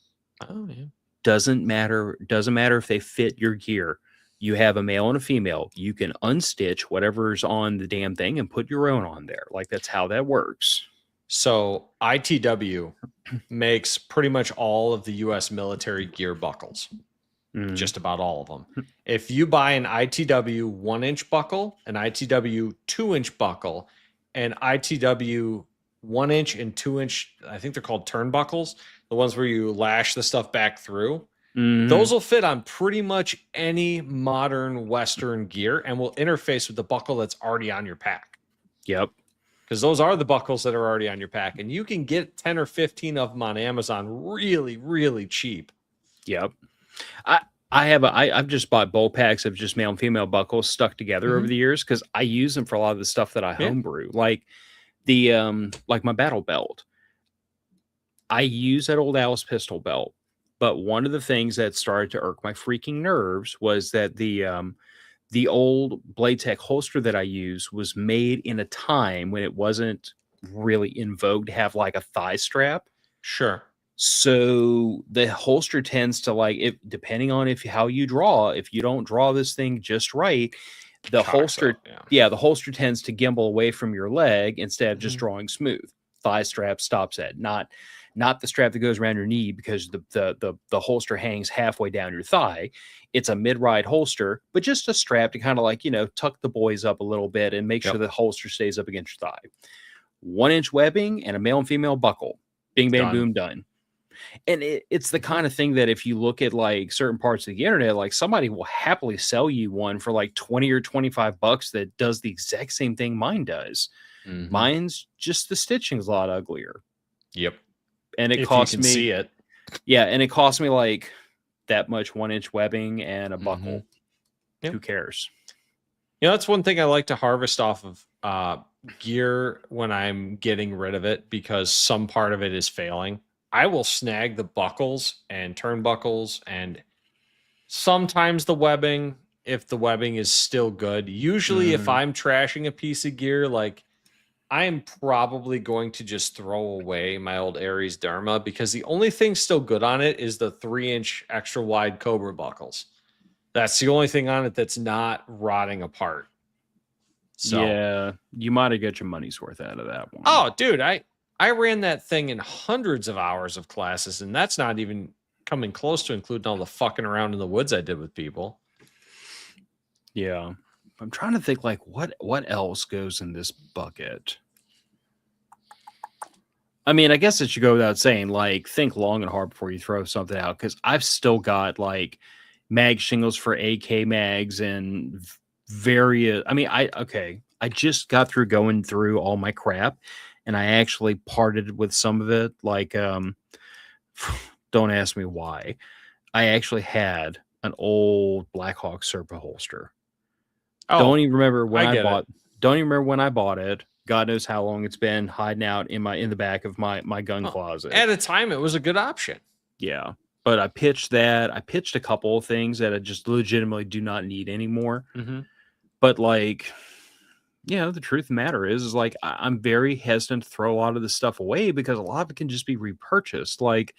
Oh yeah. doesn't matter if they fit your gear. You have a male and a female. You can unstitch whatever's on the damn thing and put your own on there. Like that's how that works. So ITW makes pretty much all of the US military gear buckles, Mm. just about all of them. If you buy an ITW 1 inch buckle, an ITW 2 inch buckle, an ITW 1 inch and 2 inch, I think they're called turnbuckles, the ones where you lash the stuff back through, those Mhm. will fit on pretty much any modern Western gear and will interface with the buckle that's already on your pack. Yep. Because those are the buckles that are already on your pack. And you can get 10 or 15 of them on Amazon really, really cheap. Yep. I I've just bought bolt packs of just male and female buckles stuck together over Mhm. the years because I use them for a lot of the stuff that I Yeah. homebrew, like my battle belt. I use that old Alice pistol belt, but one of the things that started to irk my freaking nerves was that the old Blade Tech holster that I use was made in a time when it wasn't really in vogue to have like a thigh strap. Sure. So the holster tends to like if depending on if how you draw, if you don't draw this thing just right, the Cocks holster, up. Yeah. yeah, the holster tends to gimbal away from your leg instead of just Mhm. drawing smooth. Thigh strap stops at not the strap that goes around your knee because the holster hangs halfway down your thigh. It's a mid-ride holster, but just a strap to kind of like, tuck the boys up a little bit and make sure Yep. the holster stays up against your thigh. 1 inch webbing and a male and female buckle. Bing bang Done. boom done. And it's the kind of thing that if you look at like certain parts of the internet, like somebody will happily sell you one for like 20 or $25 that does the exact same thing mine does. Mhm. Mine's just the stitching's a lot uglier. Yep. And it If you cost can me, see it. yeah, and it cost me like that much 1 inch webbing and a buckle. Mhm. Yep. Who cares? That's one thing I like to harvest off of gear when I'm getting rid of it because some part of it is failing. I will snag the buckles and turnbuckles and sometimes the webbing if the webbing is still good. Usually, if Mhm. I'm trashing a piece of gear, like I am probably going to just throw away my old Aries Dharma because the only thing still good on it is the 3-inch extra wide Cobra buckles. That's the only thing on it that's not rotting apart. So, Yeah, you might have got your money's worth out of that one. oh, dude, I ran that thing in hundreds of hours of classes, and that's not even coming close to including all the fucking around in the woods I did with people. Yeah. I'm trying to think like what else goes in this bucket. I mean, I guess it should go without saying, like, think long and hard before you throw something out because I've still got like mag shingles for AK mags and various. I mean, I just got through going through all my crap, and I actually parted with some of it. Like, don't ask me why. I actually had an old Blackhawk Serpa holster. Don't Oh, even remember when I I get it. bought. Don't even remember when I bought it. God knows how long it's been hiding out in the back of my gun Well, closet. at a time, it was a good option. Yeah. But I pitched that. I pitched a couple of things that I just legitimately do not need anymore. Mm-hmm. But like, the truth of the matter is like I'm very hesitant to throw a lot of this stuff away because a lot of it can just be repurchased. Like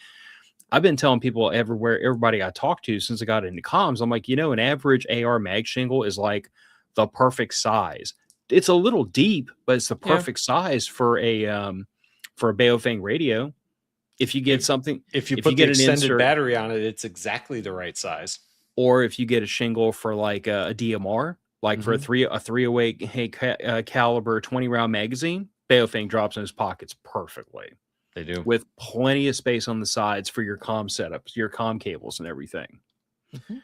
I've been telling people everywhere, everybody I talk to since I got into comms, I'm like, an average AR mag shingle is like the perfect size. It's a little deep, but it's the Yeah. perfect size for a Baofeng radio. If you get If something, if you if you put the get an extended insert, battery on it, it's exactly the right size. or if you get a shingle for like a DMR, like for Mm-hmm. a 308 caliber 20 round magazine, Baofeng drops in his pockets perfectly They do. with plenty of space on the sides for your comm setups, your comm cables, and everything. Mm-hmm.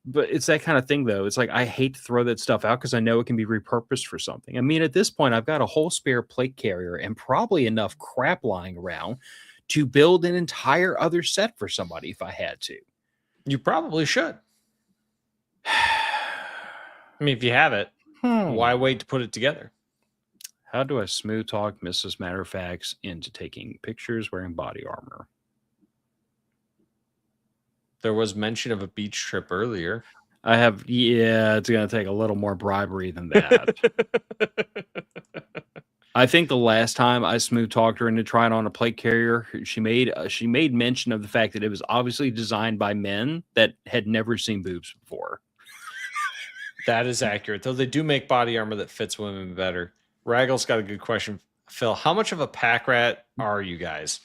But it's that kind of thing, though. It's like I hate to throw that stuff out because I know it can be repurposed for something. I mean, at this point, I've got a whole spare plate carrier and probably enough crap lying around to build an entire other set for somebody if I had to. You probably should. I mean, if you have it, why wait to put it together? How do I smooth talk Mrs. Matter of Facts into taking pictures wearing body armor? There was mention of a beach trip earlier. It's going to take a little more bribery than that. I think the last time I smooth talked her into trying on a plate carrier, she made mention of the fact that it was obviously designed by men that had never seen boobs before. That is accurate, though they do make body armor that fits women better. Raggle's got a good question. Phil, how much of a pack rat are you guys?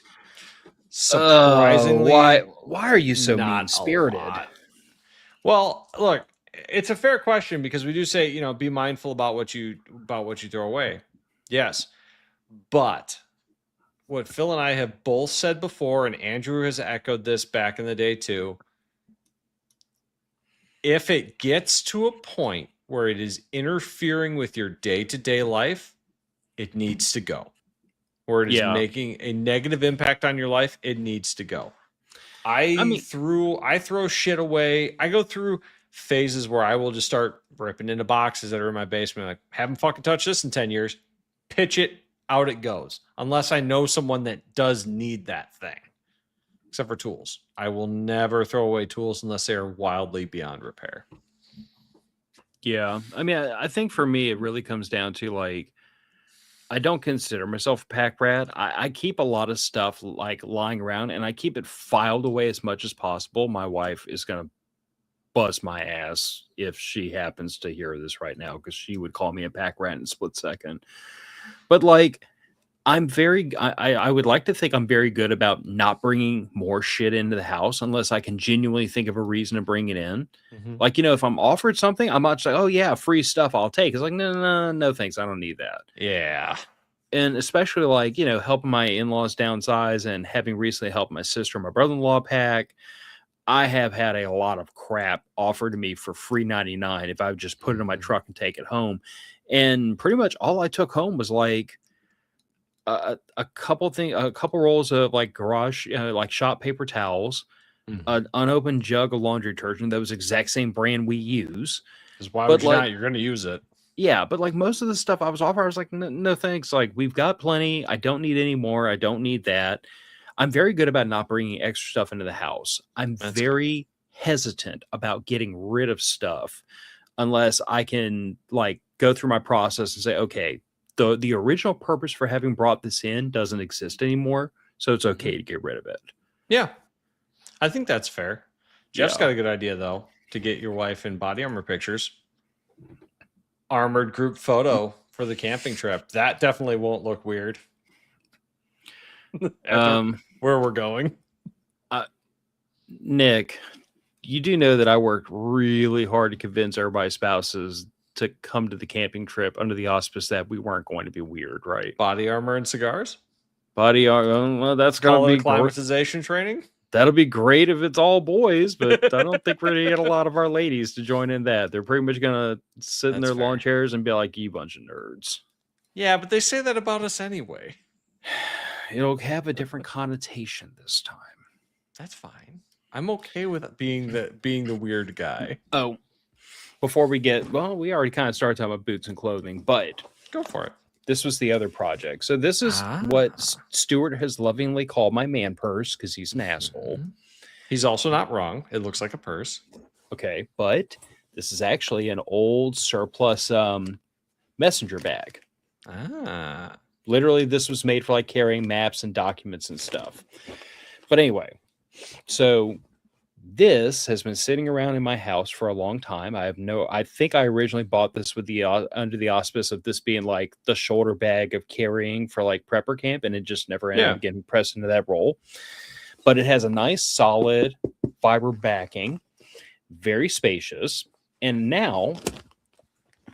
Surprisingly, why are you so not mean spirited? a lot. Well, look, it's a fair question because we do say, be mindful about what you throw away. Yes. But what Phil and I have both said before, and Andrew has echoed this back in the day too. If it gets to a point where it is interfering with your day-to-day life, it needs to go. Or it is making a negative impact on your life, it needs to go. I I mean, throw shit away. I go through phases where I will just start ripping into boxes that are in my basement. Like, haven't fucking touched this in 10 years. Pitch it, out it goes. Unless I know someone that does need that thing. Except for tools. I will never throw away tools unless they are wildly beyond repair. yeah. I mean, I think for me, it really comes down to like, I don't consider myself a pack rat. I keep a lot of stuff like lying around and I keep it filed away as much as possible. My wife is going to bust my ass if she happens to hear this right now because she would call me a pack rat in a split second. But like, I would like to think I'm very good about not bringing more shit into the house unless I can genuinely think of a reason to bring it in. Mm-hmm. Like, if I'm offered something, I'm not just like, oh yeah, free stuff I'll take. It's like, no, thanks. I don't need that. Yeah. And especially like, helping my in-laws downsize and having recently helped my sister and my brother-in-law pack. I have had a lot of crap offered to me for free 99 if I would just put it in my truck and take it home. And pretty much all I took home was like a couple rolls of like garage, like shop paper towels, an unopened jug of laundry detergent that was exact same brand we use. Because why But would you like, not? You're going to use it. yeah, but like most of the stuff I was offered, I was like, no, thanks. Like we've got plenty. I don't need any more. I don't need that. I'm very good about not bringing extra stuff into the house. I'm That's very hesitant about getting rid of stuff unless I can like go through my process and say, okay, the original purpose for having brought this in doesn't exist anymore, so it's okay to get rid of it. Yeah, I think that's fair. Jeff's Yeah. got a good idea though to get your wife in body armor pictures. Armored group photo for the camping trip. That definitely won't look weird. Where we're going. Nick, you do know that I worked really hard to convince everybody's spouses to come to the camping trip under the auspice that we weren't going to be weird, right? Body armor and cigars. Body armor. Well, that's going to be acclimatization training. That'll be great if it's all boys, but I don't think we're going to get a lot of our ladies to join in that. They're pretty much going to sit in their lawn chairs and be like, you bunch of nerds. Yeah, but they say that about us anyway. It'll have a different connotation this time. That's fine. I'm okay with being the weird guy. Oh, before we we already kind of started talking about boots and clothing, but go for it. This was the other project. So this is what Stuart has lovingly called my man purse because he's an asshole. He's also not wrong. It looks like a purse. Okay, but this is actually an old surplus messenger bag. Literally, this was made for like carrying maps and documents and stuff. But anyway, so this has been sitting around in my house for a long time. I think I originally bought this with the under the auspice of this being like the shoulder bag of carrying for like prepper camp, and it just never ended up getting pressed into that role. But it has a nice solid fiber backing, very spacious, and now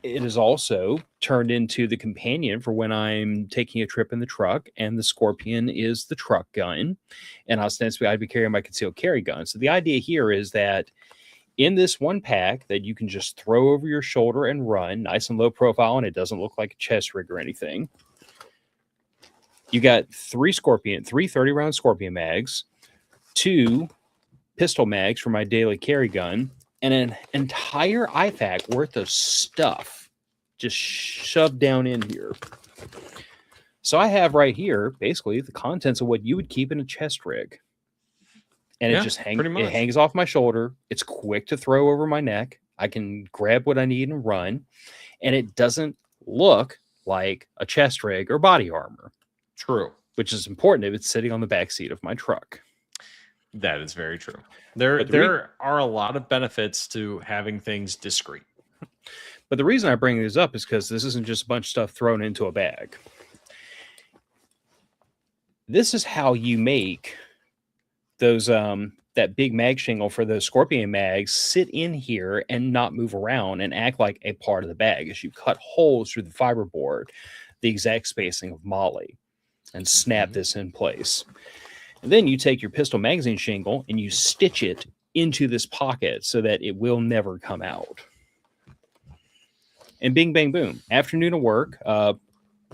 it is also turned into the companion for when I'm taking a trip in the truck, and the Scorpion is the truck gun, and ostensibly I'd be carrying my concealed carry gun. So the idea here is that in this one pack that you can just throw over your shoulder and run, nice and low profile, and it doesn't look like a chest rig or anything. You got three 30-round Scorpion mags, 2 pistol mags for my daily carry gun, and an entire IFAC worth of stuff just shoved down in here. So I have right here basically the contents of what you would keep in a chest rig. And it just hangs off my shoulder. It's quick to throw over my neck. I can grab what I need and run. And it doesn't look like a chest rig or body armor. True. Which is important if it's sitting on the back seat of my truck. That is very true. There are a lot of benefits to having things discreet. But the reason I bring this up is because this isn't just a bunch of stuff thrown into a bag. This is how you make those that big mag shingle for those Scorpion mags sit in here and not move around and act like a part of the bag as you cut holes through the fiberboard, the exact spacing of Molly, and snap this in place. And then you take your pistol magazine shingle and you stitch it into this pocket so that it will never come out. And bing, bang, boom. Afternoon of work,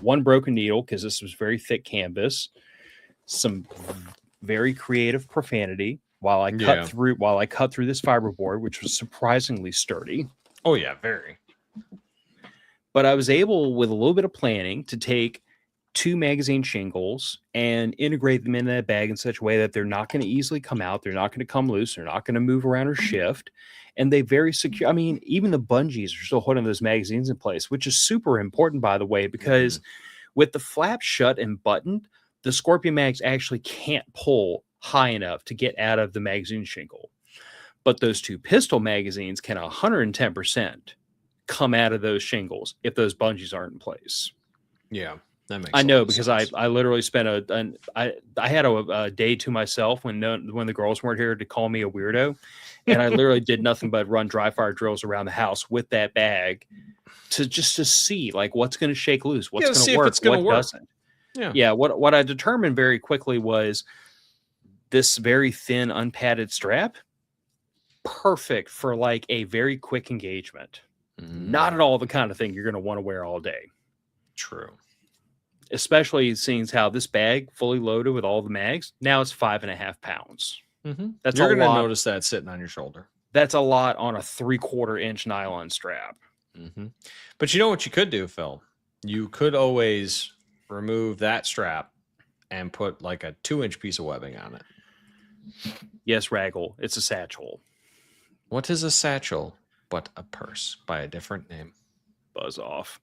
one broken needle because this was very thick canvas, some very creative profanity, Yeah. while I cut through this fiberboard, which was surprisingly sturdy. Oh yeah, very. But I was able, with a little bit of planning, to take 2 magazine shingles and integrate them in that bag in such a way that they're not going to easily come out. They're not going to come loose. They're not going to move around or shift. And they very secure. I mean, even the bungees are still holding those magazines in place, which is super important, by the way, because with the flap shut and buttoned, the Scorpion mags actually can't pull high enough to get out of the magazine shingle. But those 2 pistol magazines can 110% come out of those shingles if those bungees aren't in place. Yeah. That makes I know, because sense. I literally spent I had a day to myself when the girls weren't here to call me a weirdo, and I literally did nothing but run dry fire drills around the house with that bag to see like what's going to shake loose, what's going to work, what doesn't. Yeah. What I determined very quickly was this very thin unpadded strap, perfect for like a very quick engagement. Not at all the kind of thing you're going to want to wear all day. True. Especially seeing how this bag, fully loaded with all the mags, now it's 5.5 pounds. That's You're going to notice that sitting on your shoulder. That's a lot on a 3/4 inch nylon strap. But you know what you could do, Phil? You could always remove that strap and put like a 2-inch piece of webbing on it. Yes, Raggle. It's a satchel. What is a satchel but a purse by a different name? Buzz off.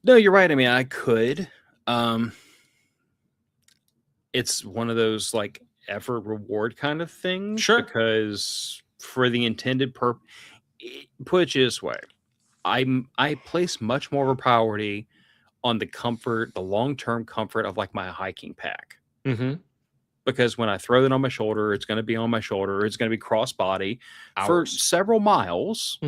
No, you're right. I mean, I could. It's one of those like effort reward kind of things. Sure. Because for the intended purpose, put it this way, I place much more of a priority on the comfort, the long-term comfort of like my hiking pack. Because when I throw it on my shoulder, it's going to be on my shoulder. It's going to be crossbody for several miles.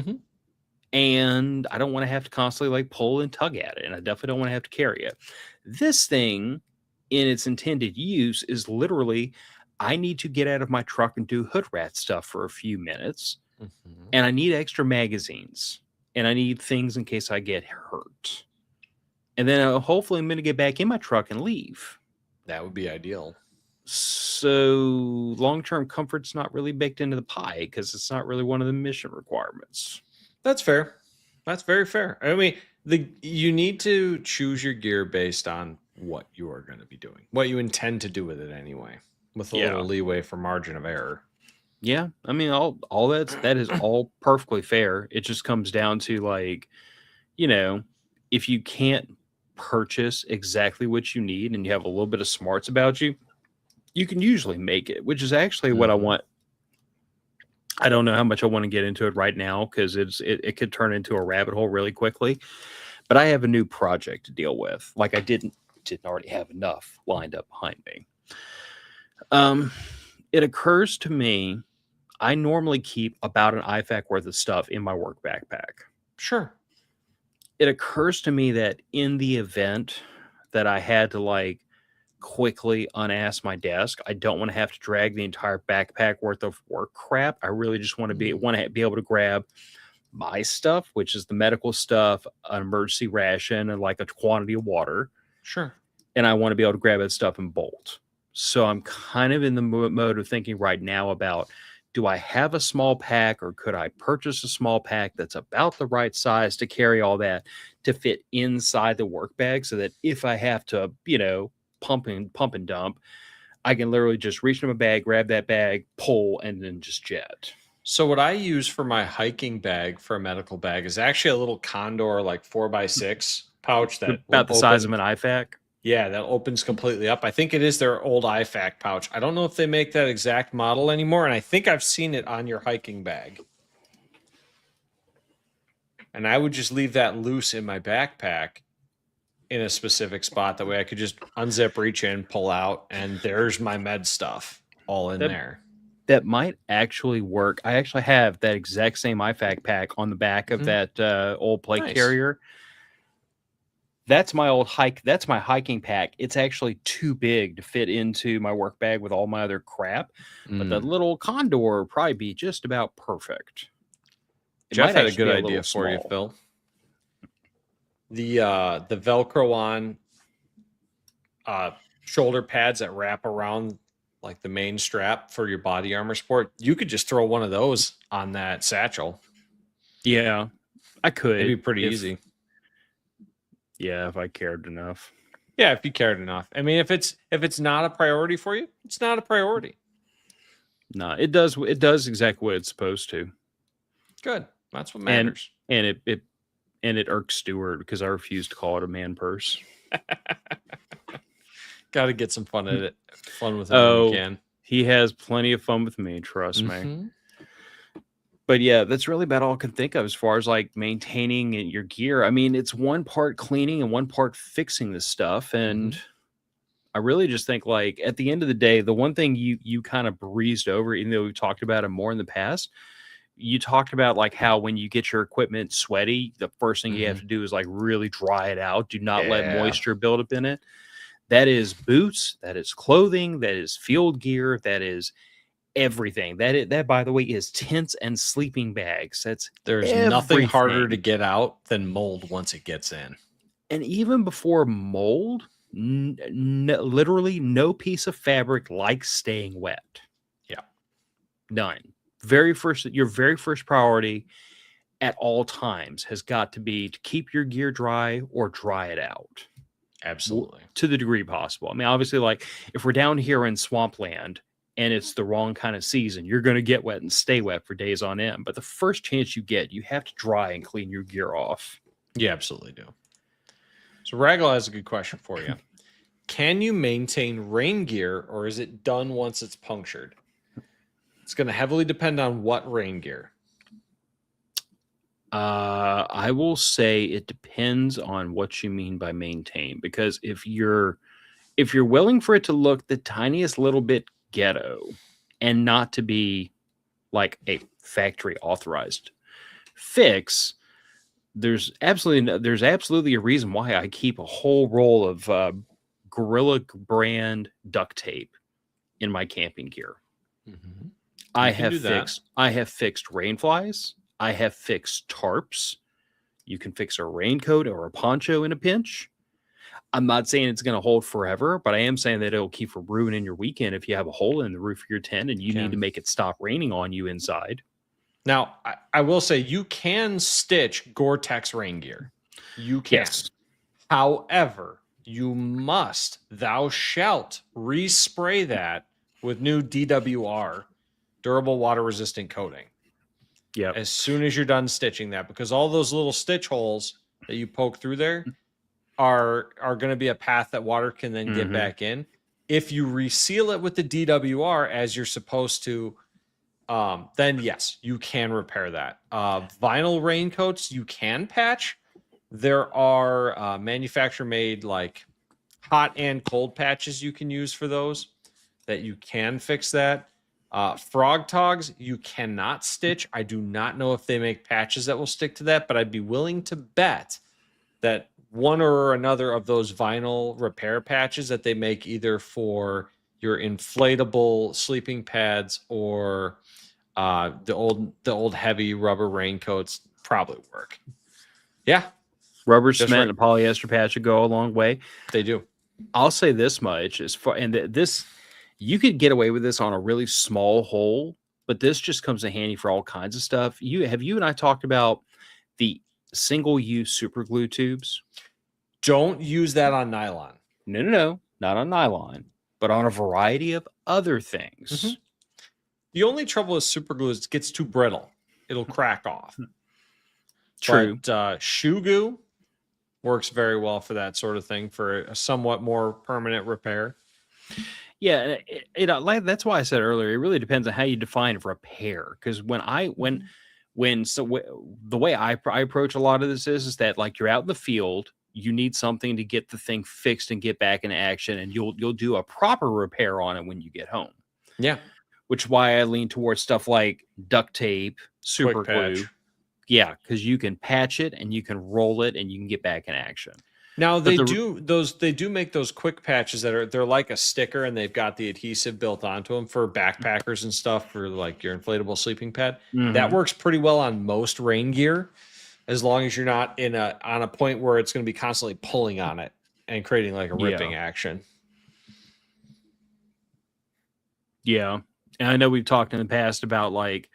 And I don't want to have to constantly like pull and tug at it. And I definitely don't want to have to carry it. This thing, in its intended use, is literally, I need to get out of my truck and do hood rat stuff for a few minutes. And I need extra magazines. And I need things in case I get hurt. And then hopefully I'm going to get back in my truck and leave. That would be ideal. So long-term comfort's not really baked into the pie because it's not really one of the mission requirements. That's fair. That's very fair. I mean, you need to choose your gear based on what you are going to be doing, what you intend to do with it anyway, with a little leeway for margin of error. Yeah, I mean, all that is all perfectly fair. It just comes down to like, if you can't purchase exactly what you need and you have a little bit of smarts about you, you can usually make it, which is actually what I want. I don't know how much I want to get into it right now because it could turn into a rabbit hole really quickly. But I have a new project to deal with. Like I didn't already have enough lined up behind me. It occurs to me, I normally keep about an IFAC worth of stuff in my work backpack. Sure. It occurs to me that in the event that I had to like quickly unass my desk, I don't want to have to drag the entire backpack worth of work crap. I really just want to be able to grab my stuff, which is the medical stuff, an emergency ration, and like a quantity of water. Sure. And I want to be able to grab that stuff and bolt. So I'm kind of in the mode of thinking right now about, do I have a small pack or could I purchase a small pack that's about the right size to carry all that to fit inside the work bag so that if I have to, pump and dump, I can literally just reach in my bag, grab that bag, pull, and then just jet. So what I use for my hiking bag for a medical bag is actually a little Condor like 4x6 pouch that about the size of an IFAC. Yeah, that opens completely up. I think it is their old IFAC pouch. I don't know if they make that exact model anymore, and I think I've seen it on your hiking bag. And I would just leave that loose in my backpack in a specific spot. That way I could just unzip, reach in, pull out, and there's my med stuff all in there. That might actually work. I actually have that exact same IFAC pack on the back of that old plate carrier. That's my old hike. That's my hiking pack. It's actually too big to fit into my work bag with all my other crap. But the little Condor would probably be just about perfect. Jeff had a good idea for you, Phil. The Velcro on shoulder pads that wrap around like the main strap for your body armor sport, you could just throw one of those on that satchel. Yeah, I It'd be could pretty if easy. yeah, if I cared enough. Yeah, if you cared enough. I mean, if it's not a priority for you, it's not a priority. No, it does exactly what it's supposed to. Good. That's what And matters. and it irks Stewart because I refuse to call it a man purse. Got to get some fun at it. Fun with it when you Oh, can. he has plenty of fun with me, trust me. Mhm. But yeah, that's really about all I can think of as far as like maintaining your gear. I mean, it's one part cleaning and one part fixing this stuff. And I really just think like at the end of the day, the one thing you kind of breezed over, even though we've talked about it more in the past, you talked about like how when you get your equipment sweaty, the first thing you have to do is like really dry it out. Do not let Yeah. moisture build up in it. That is boots, that is clothing, that is field gear, that is everything. That by the way is tents and sleeping bags. That's There's nothing harder to everything. get out than mold once it gets in. And even before mold, literally no piece of fabric likes staying wet. Yeah. None. Your very first priority at all times has got to be to keep your gear dry or dry it out. Absolutely. To the degree possible. I mean, obviously, like if we're down here in swampland and it's the wrong kind of season, you're going to get wet and stay wet for days on end. But the first chance you get, you have to dry and clean your gear off. You absolutely do. So Raggle has a good question for you. Can you maintain rain gear, or is it done once it's punctured? It's going to heavily depend on what rain gear. I will say it depends on what you mean by maintain, because if you're willing for it to look the tiniest little bit ghetto and not to be like a factory authorized fix, there's absolutely a reason why I keep a whole roll of Gorilla brand duct tape in my camping gear. I have fixed rain flies. I have fixed tarps. You can fix a raincoat or a poncho in a pinch. I'm not saying it's going to hold forever, but I am saying that it'll keep from ruining your weekend if you have a hole in the roof of your tent and you need to make it stop raining on you inside. Now, I will say you can stitch Gore-Tex rain gear. You can. Yes. However, thou shalt respray that with new DWR, durable water resistant coating. Yeah. As soon as you're done stitching that, because all those little stitch holes that you poke through there are going to be a path that water can then get back in. If you reseal it with the DWR as you're supposed to, then yes, you can repair that. Vinyl raincoats you can patch. There are manufacturer made like hot and cold patches you can use for those that you can fix that. Frog togs you cannot stitch. I do not know if they make patches that will stick to that, but I'd be willing to bet that one or another of those vinyl repair patches that they make either for your inflatable sleeping pads or the old heavy rubber raincoats probably work. Yeah. Rubber, cement, and polyester patch would go a long way. They do. I'll say this much as far, and this, you could get away with this on a really small hole, but this just comes in handy for all kinds of stuff. You and I talked about the single-use super glue tubes? Don't use that on nylon. No, not on nylon, but on a variety of other things. The only trouble with super glue is it gets too brittle. It'll crack off. True. But shoe goo works very well for that sort of thing, for a somewhat more permanent repair. Yeah, that's why I said earlier, it really depends on how you define repair. Because the way I approach a lot of this is that like you're out in the field, you need something to get the thing fixed and get back in action, and you'll do a proper repair on it when you get home. Yeah, which is why I lean towards stuff like duct tape, super glue. Yeah, because you can patch it and you can roll it and you can get back in action. Now they do make those quick patches they're like a sticker and they've got the adhesive built onto them for backpackers and stuff for like your inflatable sleeping pad. That works pretty well on most rain gear, as long as you're not on a point where it's going to be constantly pulling on it and creating like a ripping action. Yeah. And I know we've talked in the past about like,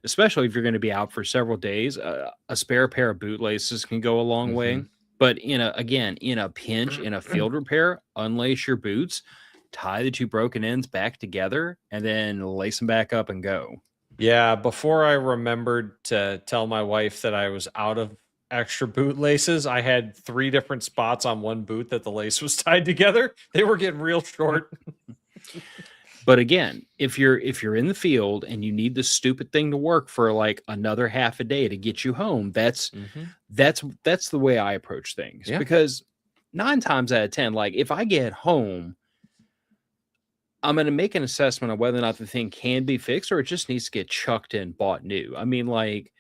especially if you're going to be out for several days, a spare pair of bootlaces can go a long way. Hmm. But in a pinch, in a field repair, unlace your boots, tie the two broken ends back together, and then lace them back up and go. Yeah, before I remembered to tell my wife that I was out of extra boot laces, I had 3 different spots on one boot that the lace was tied together. They were getting real short. But again, if you're in the field and you need the stupid thing to work for like another half a day to get you home, Hmm. that's the way I approach things. Yeah. Because 9 times out of 10, like if I get home, I'm going to make an assessment of whether or not the thing can be fixed or it just needs to get chucked in, bought new. I mean, like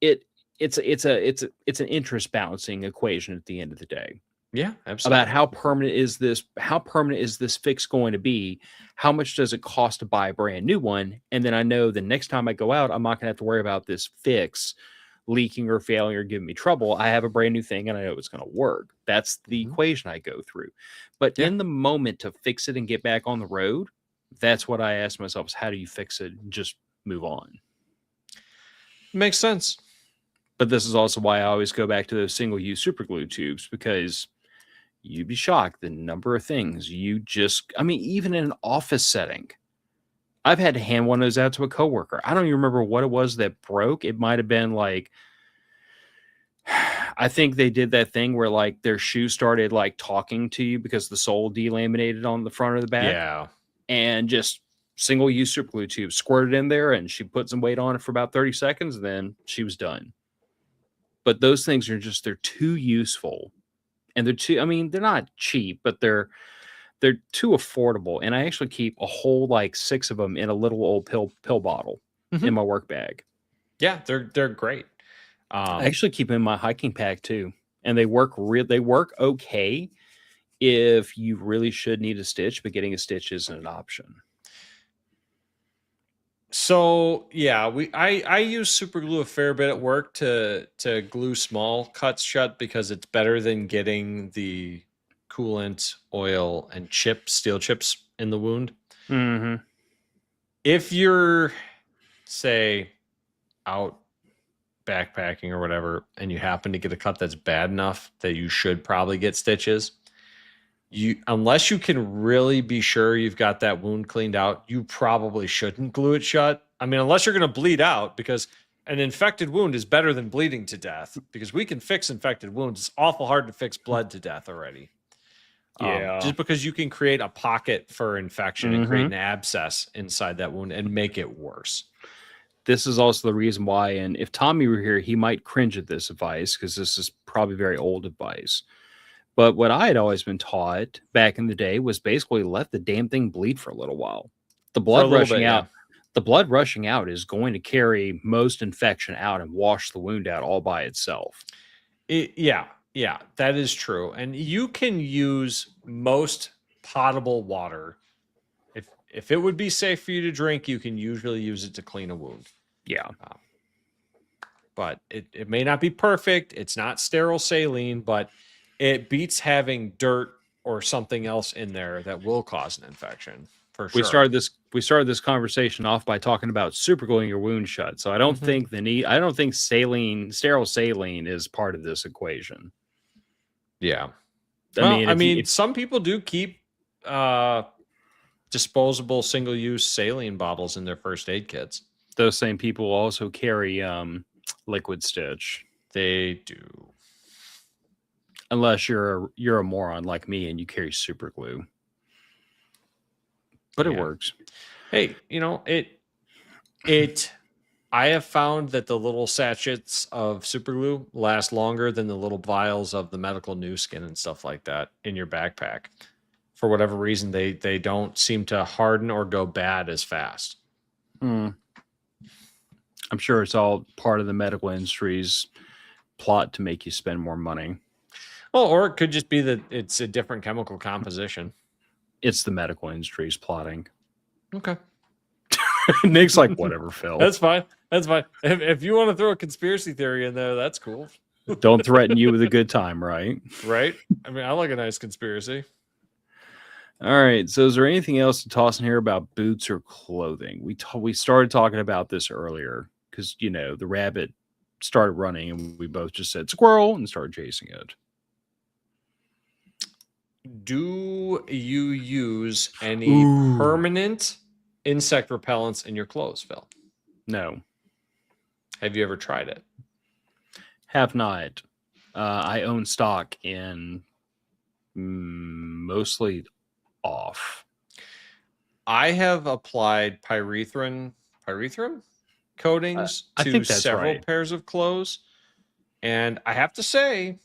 it, it's an interest balancing equation at the end of the day Yeah, about absolutely. how permanent is this fix going to be? How much does it cost to buy a brand new one? And then I know the next time I go out, I'm not going to have to worry about this fix leaking or failing or giving me trouble. I have a brand new thing and I know it's going to work. That's the Mhm. equation I go through. But Yeah, in the moment to fix it and get back on the road, that's what I ask myself is how do you fix it and just move on? makes sense. But this is also why I always go back to those single use super glue tubes because you'd be shocked the number of things I mean, even in an office setting, I've had to hand one of those out to a coworker. I don't even remember what it was that broke. It might have been like, I think they did that thing where like their shoe started like talking to you because the sole delaminated on the front or the back Yeah. and just single use super glue tube squirted in there and she put some weight on it for about 30 seconds and then she was done. But those things they're too useful and I mean, they're not cheap, but they're too affordable. And I actually keep a whole like 6 of them in a little old pill bottle in Hmm. my work bag. Yeah, they're great. I Um, actually keep them in my hiking pack too. And they work okay if you really should need a stitch, but getting a stitch isn't an option. so yeah, I use super glue a fair bit at work to glue small cuts shut because it's better than getting the coolant, oil, and steel chips in the wound. Mhm. If you're, say, out backpacking or whatever, and you happen to get a cut that's bad enough that you should probably get stitches, you unless you can really be sure you've got that wound cleaned out, you probably shouldn't glue it shut. I mean, unless you're going to bleed out, because an infected wound is better than bleeding to death, because we can fix infected wounds. It's awful hard to fix bled to death already. Yeah. Just because you can create a pocket for infection and create Mhm. an abscess inside that wound and make it worse. This is also the reason why, and if Tommy were here, he might cringe at this advice because this is probably very old advice. But what I had always been taught back in the day was basically let the damn thing bleed for a little while. The For a blood little rushing bit, yeah. out, the blood rushing out is going to carry most infection out and wash the wound out all by itself. Yeah, yeah, that is true. And you can use most potable water. If it would be safe for you to drink, you can usually use it to clean a wound. Yeah. Um, but it may not be perfect. It's not sterile saline, but it beats having dirt or something else in there that will cause an infection for We sure. started this conversation off by talking about super gluing your wound shut. So Hmm. I don't think sterile saline is part of this equation. Yeah. I Well, mean, I if you mean, if some people do keep uh, disposable single use saline bottles in their first aid kits. those same people also carry liquid stitch, They do. unless you're a moron like me and you carry super glue. But it Yeah. works. Hey, it I have found that the little sachets of super glue last longer than the little vials of the medical new skin and stuff like that in your backpack. For whatever reason, they don't seem to harden or go bad as fast. Mm. I'm sure it's all part of the medical industry's plot to make you spend more money. Well, or it could just be that it's a different chemical composition. It's the medical industry's plotting. Okay. Nick's like, whatever, Phil. That's fine. That's fine. If you want to throw a conspiracy theory in there, that's cool. Don't threaten you with a good time, right? Right? I mean, I like a nice conspiracy. All right. So, is there anything else to toss in here about boots or clothing? We started talking about this earlier because the rabbit started running, and we both just said squirrel and started chasing it. Do you use any Ooh, permanent insect repellents in your clothes, Phil? no, Have you ever tried it? have not. I own stock in mostly off. I have applied pyrethrum coatings I to think that's several right. pairs of clothes, and I have to say,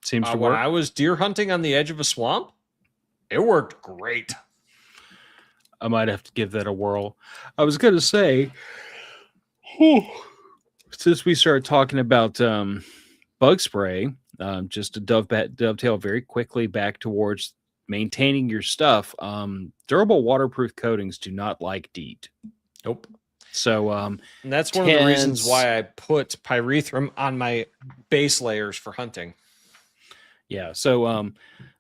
Seems to when work. I was deer hunting on the edge of a swamp, it worked great. I might have to give that a whirl. I was going to say, whew, since we started talking about bug spray, just to dovetail very quickly back towards maintaining your stuff. Durable waterproof coatings do not like DEET. Nope. So And that's one of the reasons tents, why I put pyrethrum on my base layers for hunting. yeah. So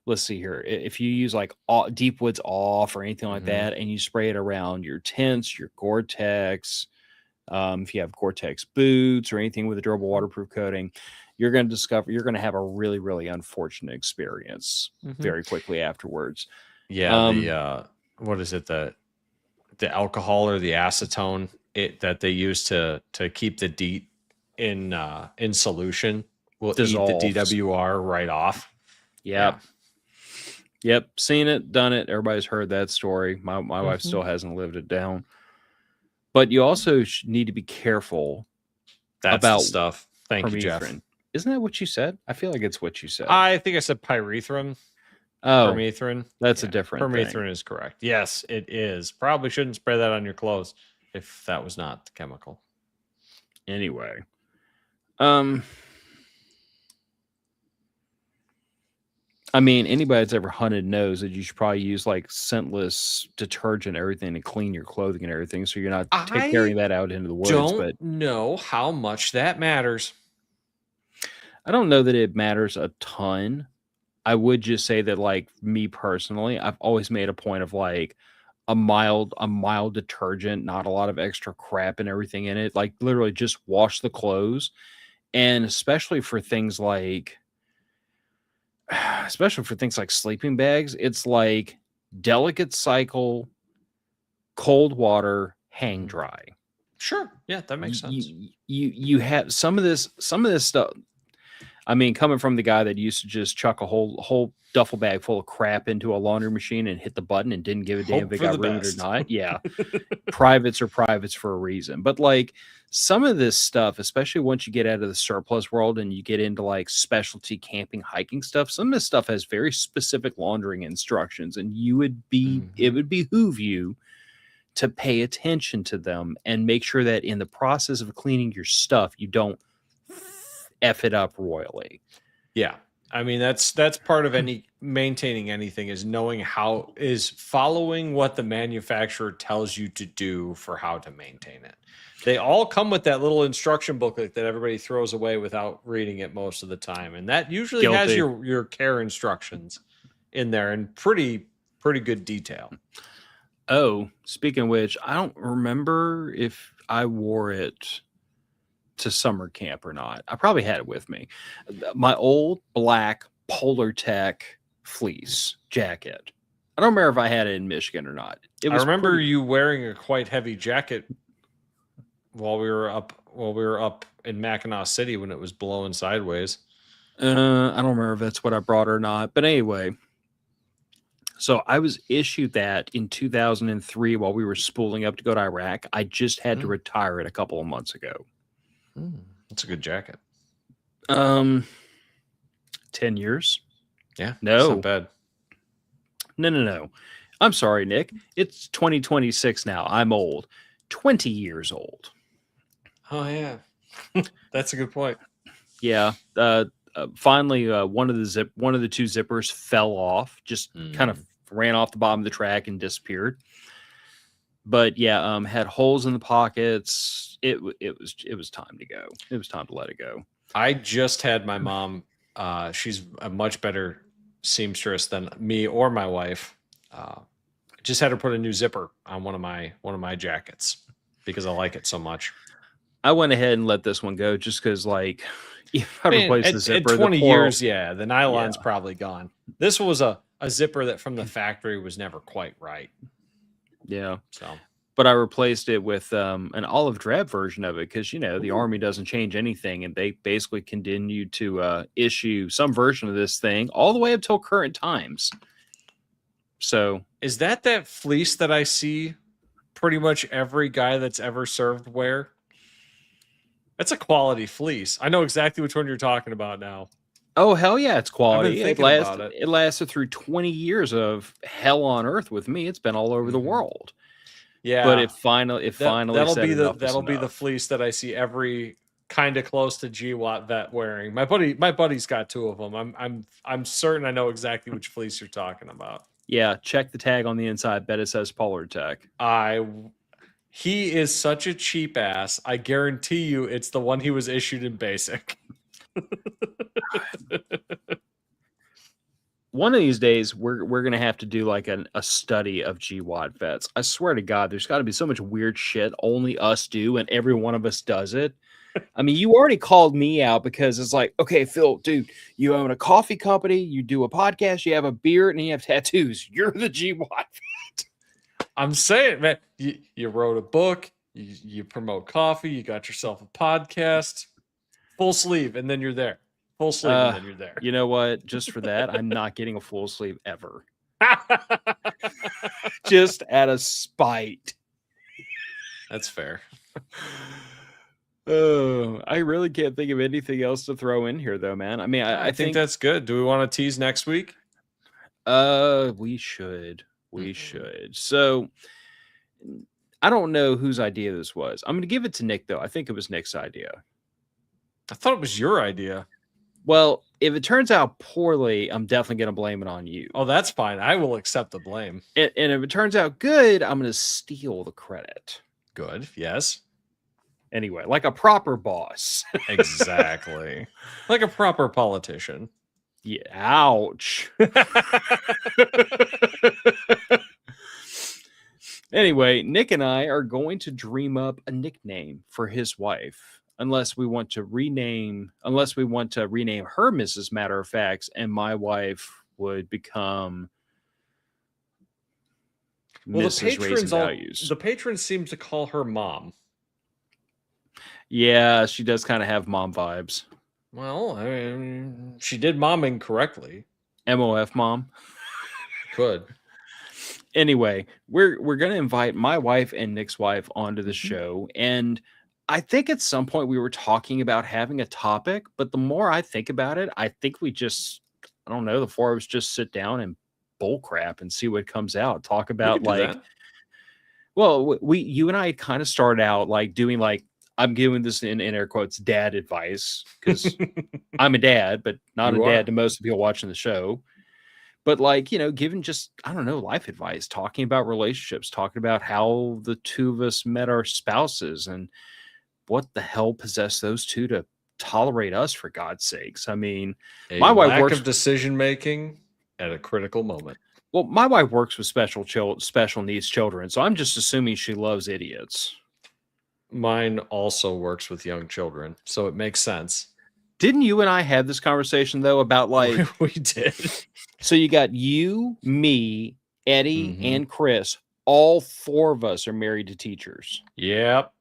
let's see here. If you use like Deep Woods Off or anything like that, and you spray it around your tents, your Gore-Tex, if you have Gore-Tex boots or anything with a durable waterproof coating, you're going to have a really, really unfortunate experience very quickly afterwards. Yeah, the what is it, the alcohol or the acetone that they use to keep the DEET in solution will eat the Dissolves. DWR right off. Yep. Yep. Seen it, done it. Everybody's heard that story. My wife still hasn't lived it down. But you also need to be careful That's the about stuff. Thank you, Jeff. permethrin. Isn't that what you said? I feel like it's what you said. I think I said pyrethrum. Oh, Permethrin. that's a different permethrin thing. is correct. Yes, it is. Probably shouldn't spray that on your clothes if that was not the chemical. Anyway, I mean, anybody that's ever hunted knows that you should probably use like scentless detergent, everything to clean your clothing and everything, so you're not carrying that out into the woods. But Don't know how much that matters. I don't know that it matters a ton. I would just say that, like me personally, I've always made a point of like a mild detergent, not a lot of extra crap and everything in it. Like literally just wash the clothes, and especially for things like sleeping bags, it's like delicate cycle, cold water, hang dry. Sure. Yeah, that makes sense. You have some of this stuff. I mean, coming from the guy that used to just chuck a whole duffel bag full of crap into a laundry machine and hit the button and didn't give a damn if it got ruined or not. Yeah. Privates are privates for a reason. But like some of this stuff, especially once you get out of the surplus world and you get into like specialty camping, hiking stuff, some of this stuff has very specific laundering instructions, and it would behoove you to pay attention to them and make sure that in the process of cleaning your stuff, you don't F it up royally. Yeah. I mean, that's part of maintaining anything is following what the manufacturer tells you to do for how to maintain it. They all come with that little instruction booklet that everybody throws away without reading it most of the time. And that usually has your care instructions in there in pretty good detail. Oh, speaking of which, I don't remember if I wore it to summer camp or not. I probably had it with me. My old black Polar Tech fleece jacket. I don't remember if I had it in Michigan or not. I remember you wearing a quite heavy jacket while we were up in Mackinac City when it was blowing sideways. I don't remember if that's what I brought or not. But anyway, so I was issued that in 2003 while we were spooling up to go to Iraq. I just had to retire it a couple of months ago. That's a good jacket. 10 years. Yeah. No. Not bad. No. I'm sorry, Nick. It's 2026 now. I'm old. 20 years old. Oh, yeah. That's a good point. Yeah. Finally, one of the two zippers fell off, just kind of ran off the bottom of the track and disappeared. But yeah, had holes in the pockets. It was time to go. It was time to let it go. I just had my mom. She's a much better seamstress than me or my wife. Just had to put a new zipper on one of my jackets because I like it so much. I went ahead and let this one go just because, like, if I I mean, replace the at zipper, the 20 poor, years, yeah, the yeah, nylon's probably gone. This was a zipper that from the factory was never quite right. yeah. So, But I replaced it with an olive drab version of it because, the ooh. Army doesn't change anything, and they basically continued to issue some version of this thing all the way up till current times. So, Is that fleece that I see pretty much every guy that's ever served wear? That's a quality fleece. I know exactly which one you're talking about now. oh hell yeah, it's I've been quality. thinking about it. It lasted through 20 years of hell on earth with me. It's been all over the world. But Yeah, it finally that'll said be enough is the enough. fleece that I see every kind of close to GWAT vet wearing. My buddy's got two of them. I'm certain I know exactly which fleece you're talking about. Yeah, check the tag on the inside. Bet it says Polar Tech. He is such a cheap ass. I guarantee you it's the one he was issued in basic. One of these days, we're gonna have to do like a study of GWAT vets. I swear to God, there's got to be so much weird shit only us do, and every one of us does it. I mean, you already called me out because it's like, okay, Phil, dude, you own a coffee company, you do a podcast, you have a beard, and you have tattoos. You're the GWAT vet. I'm saying, man, you wrote a book, you promote coffee, you got yourself a podcast, full sleeve, and then you're there. Full sleeve, and then you're there. You know what? Just for that, I'm not getting a full sleeve ever. Just out of spite. That's fair. Oh, I really can't think of anything else to throw in here, though, man. I mean, I think that's good. Do we want to tease next week? We should. We should. So, I don't know whose idea this was. I'm going to give it to Nick, though. I think it was Nick's idea. I thought it was your idea. Well, if it turns out poorly, I'm definitely going to blame it on you. Oh, that's fine. I will accept the blame. And if it turns out good, I'm going to steal the credit. Good. Yes. Anyway, like a proper boss. Exactly. Like a proper politician. Yeah. Ouch. Anyway, Nick and I are going to dream up a nickname for his wife. Unless we want to rename her Mrs. Matter of Facts, and my wife would become Mrs. Raising Values. The patrons seem to call her Mom. Yeah, she does kind of have mom vibes. Well, I mean, she did momming correctly. MOF mom. Good. Anyway, we're going to invite my wife and Nick's wife onto the show, and I think at some point we were talking about having a topic, but the more I think about it, I think we just, I don't know, the four of us just sit down and bull crap and see what comes out. Talk about you and I kind of started out like doing like, I'm giving this in air quotes, dad advice, because I'm a dad, but not a dad to most of the people watching the show. But like, giving just, I don't know, life advice, talking about relationships, talking about how the two of us met our spouses and what the hell possessed those two to tolerate us, for God's sakes. I mean, my wife works of decision making at a critical moment. Well, my wife works with special needs children, so I'm just assuming she loves idiots. Mine also works with young children, so it makes sense. Didn't you and I have this conversation though about like we did? So you got you, me, Eddie, and Chris. All four of us are married to teachers. Yep.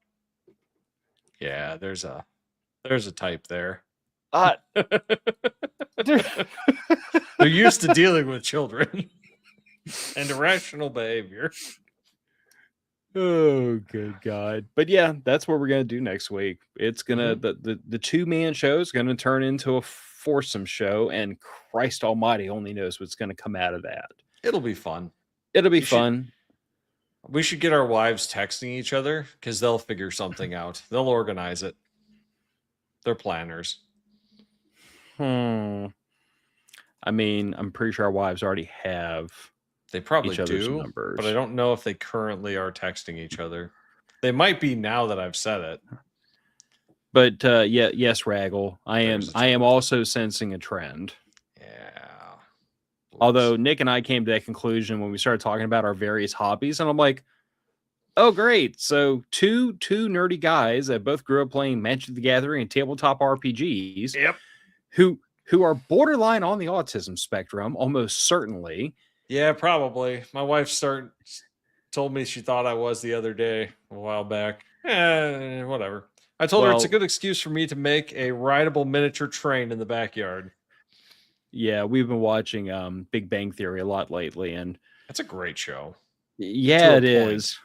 Yeah, there's a type there. They're used to dealing with children and irrational behavior. Oh, good God. But yeah, that's what we're going to do next week. It's going to, the two-man show is going to turn into a foursome show, and Christ almighty only knows what's going to come out of that. It'll be fun. It'll be fun. We should get our wives texting each other because they'll figure something out. They'll organize it. They're planners. I mean, I'm pretty sure our wives already have. They probably do, numbers. But I don't know if they currently are texting each other. They might be now that I've said it. But yes, Raggle, I am also sensing a trend. Yeah. Although Nick and I came to that conclusion when we started talking about our various hobbies, and I'm like, oh, great. So two nerdy guys that both grew up playing Magic the Gathering and tabletop RPGs Yep. who are borderline on the autism spectrum, almost certainly. Yeah, probably. My wife told me she thought I was the other day, a while back. Whatever. I told her it's a good excuse for me to make a rideable miniature train in the backyard. Yeah, we've been watching Big Bang Theory a lot lately, and that's a great show. Yeah, it is.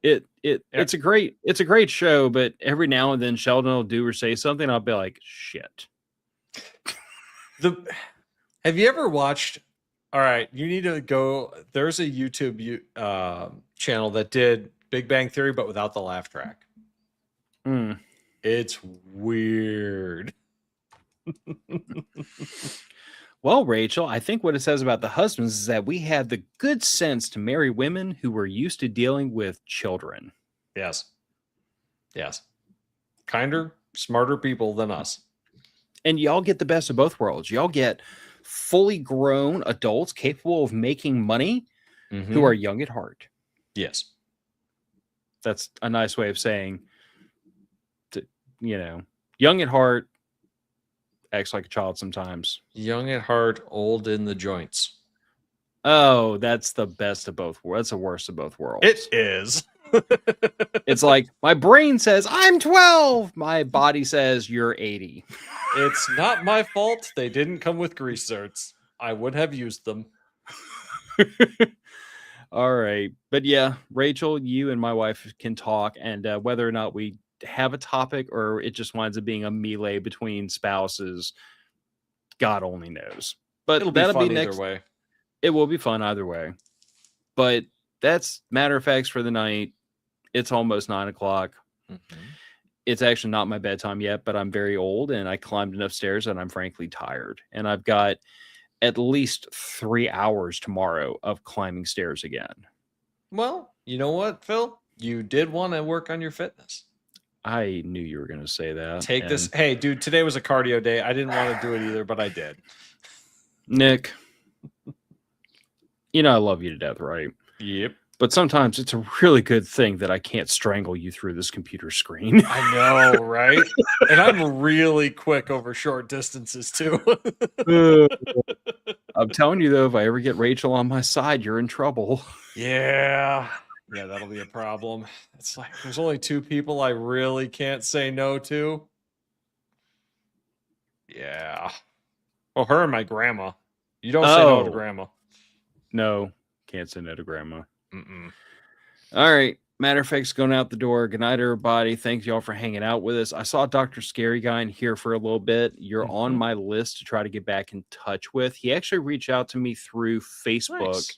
It's a great show, but every now and then Sheldon will do or say something, I'll be like, shit. Have you ever watched? All right, you need to go. There's a YouTube channel that did Big Bang Theory, but without the laugh track. It's weird. Well, Rachel, I think what it says about the husbands is that we had the good sense to marry women who were used to dealing with children. Yes. Kinder, smarter people than us. And y'all get the best of both worlds. Y'all get fully grown adults capable of making money who are young at heart. Yes. That's a nice way of saying, young at heart, acts like a child sometimes. Young at heart, old in the joints. Oh, that's the best of both worlds. That's the worst of both worlds. It is. It's like my brain says I'm 12. My body says you're 80. It's not my fault. They didn't come with grease zerts. I would have used them. All right. But yeah, Rachel, you and my wife can talk, and whether or not we have a topic or it just winds up being a melee between spouses, God only knows. But that'll be fun either way. It will be fun either way. But that's matter of facts for the night. It's almost 9 o'clock. It's actually not my bedtime yet, but I'm very old and I climbed enough stairs and I'm frankly tired. And I've got at least 3 hours tomorrow of climbing stairs again. Well, you know what, Phil? You did want to work on your fitness. I knew you were going to say that. This. Hey, dude, today was a cardio day. I didn't want to do it either, but I did. Nick, I love you to death, right? Yep. But sometimes it's a really good thing that I can't strangle you through this computer screen. I know, right? And I'm really quick over short distances, too. I'm telling you, though, if I ever get Rachel on my side, you're in trouble. Yeah, that'll be a problem. It's like there's only 2 people I really can't say no to. Yeah. Well, her and my grandma. You don't say no to grandma. No, can't say no to grandma. All right. Matter of fact, going out the door. Good night, everybody. Thanks y'all for hanging out with us. I saw Dr. Scary Guy in here for a little bit. You're on my list to try to get back in touch with. He actually reached out to me through Facebook. Nice.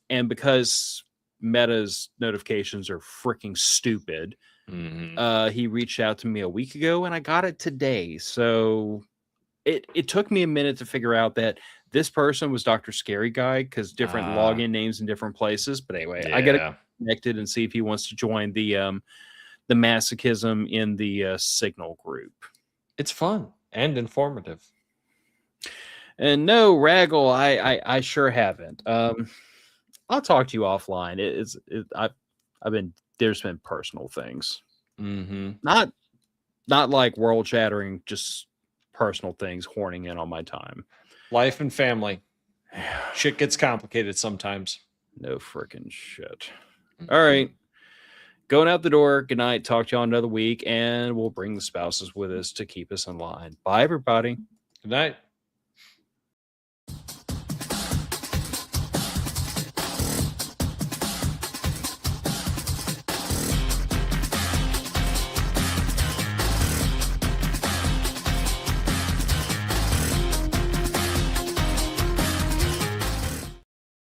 And because Meta's notifications are freaking stupid, he reached out to me a week ago and I got it today. So it took me a minute to figure out that this person was Dr. Scary Guy because different login names in different places. But anyway, I got to get connected and see if he wants to join the masochism in the Signal group. It's fun and informative. And no, Raggle, I sure haven't. I'll talk to you offline. There's been personal things, not like world shattering, just personal things horning in on my time. Life and family. Shit gets complicated sometimes. No freaking shit. All right. Going out the door. Good night. Talk to y'all another week, and we'll bring the spouses with us to keep us in line. Bye, everybody. Good night.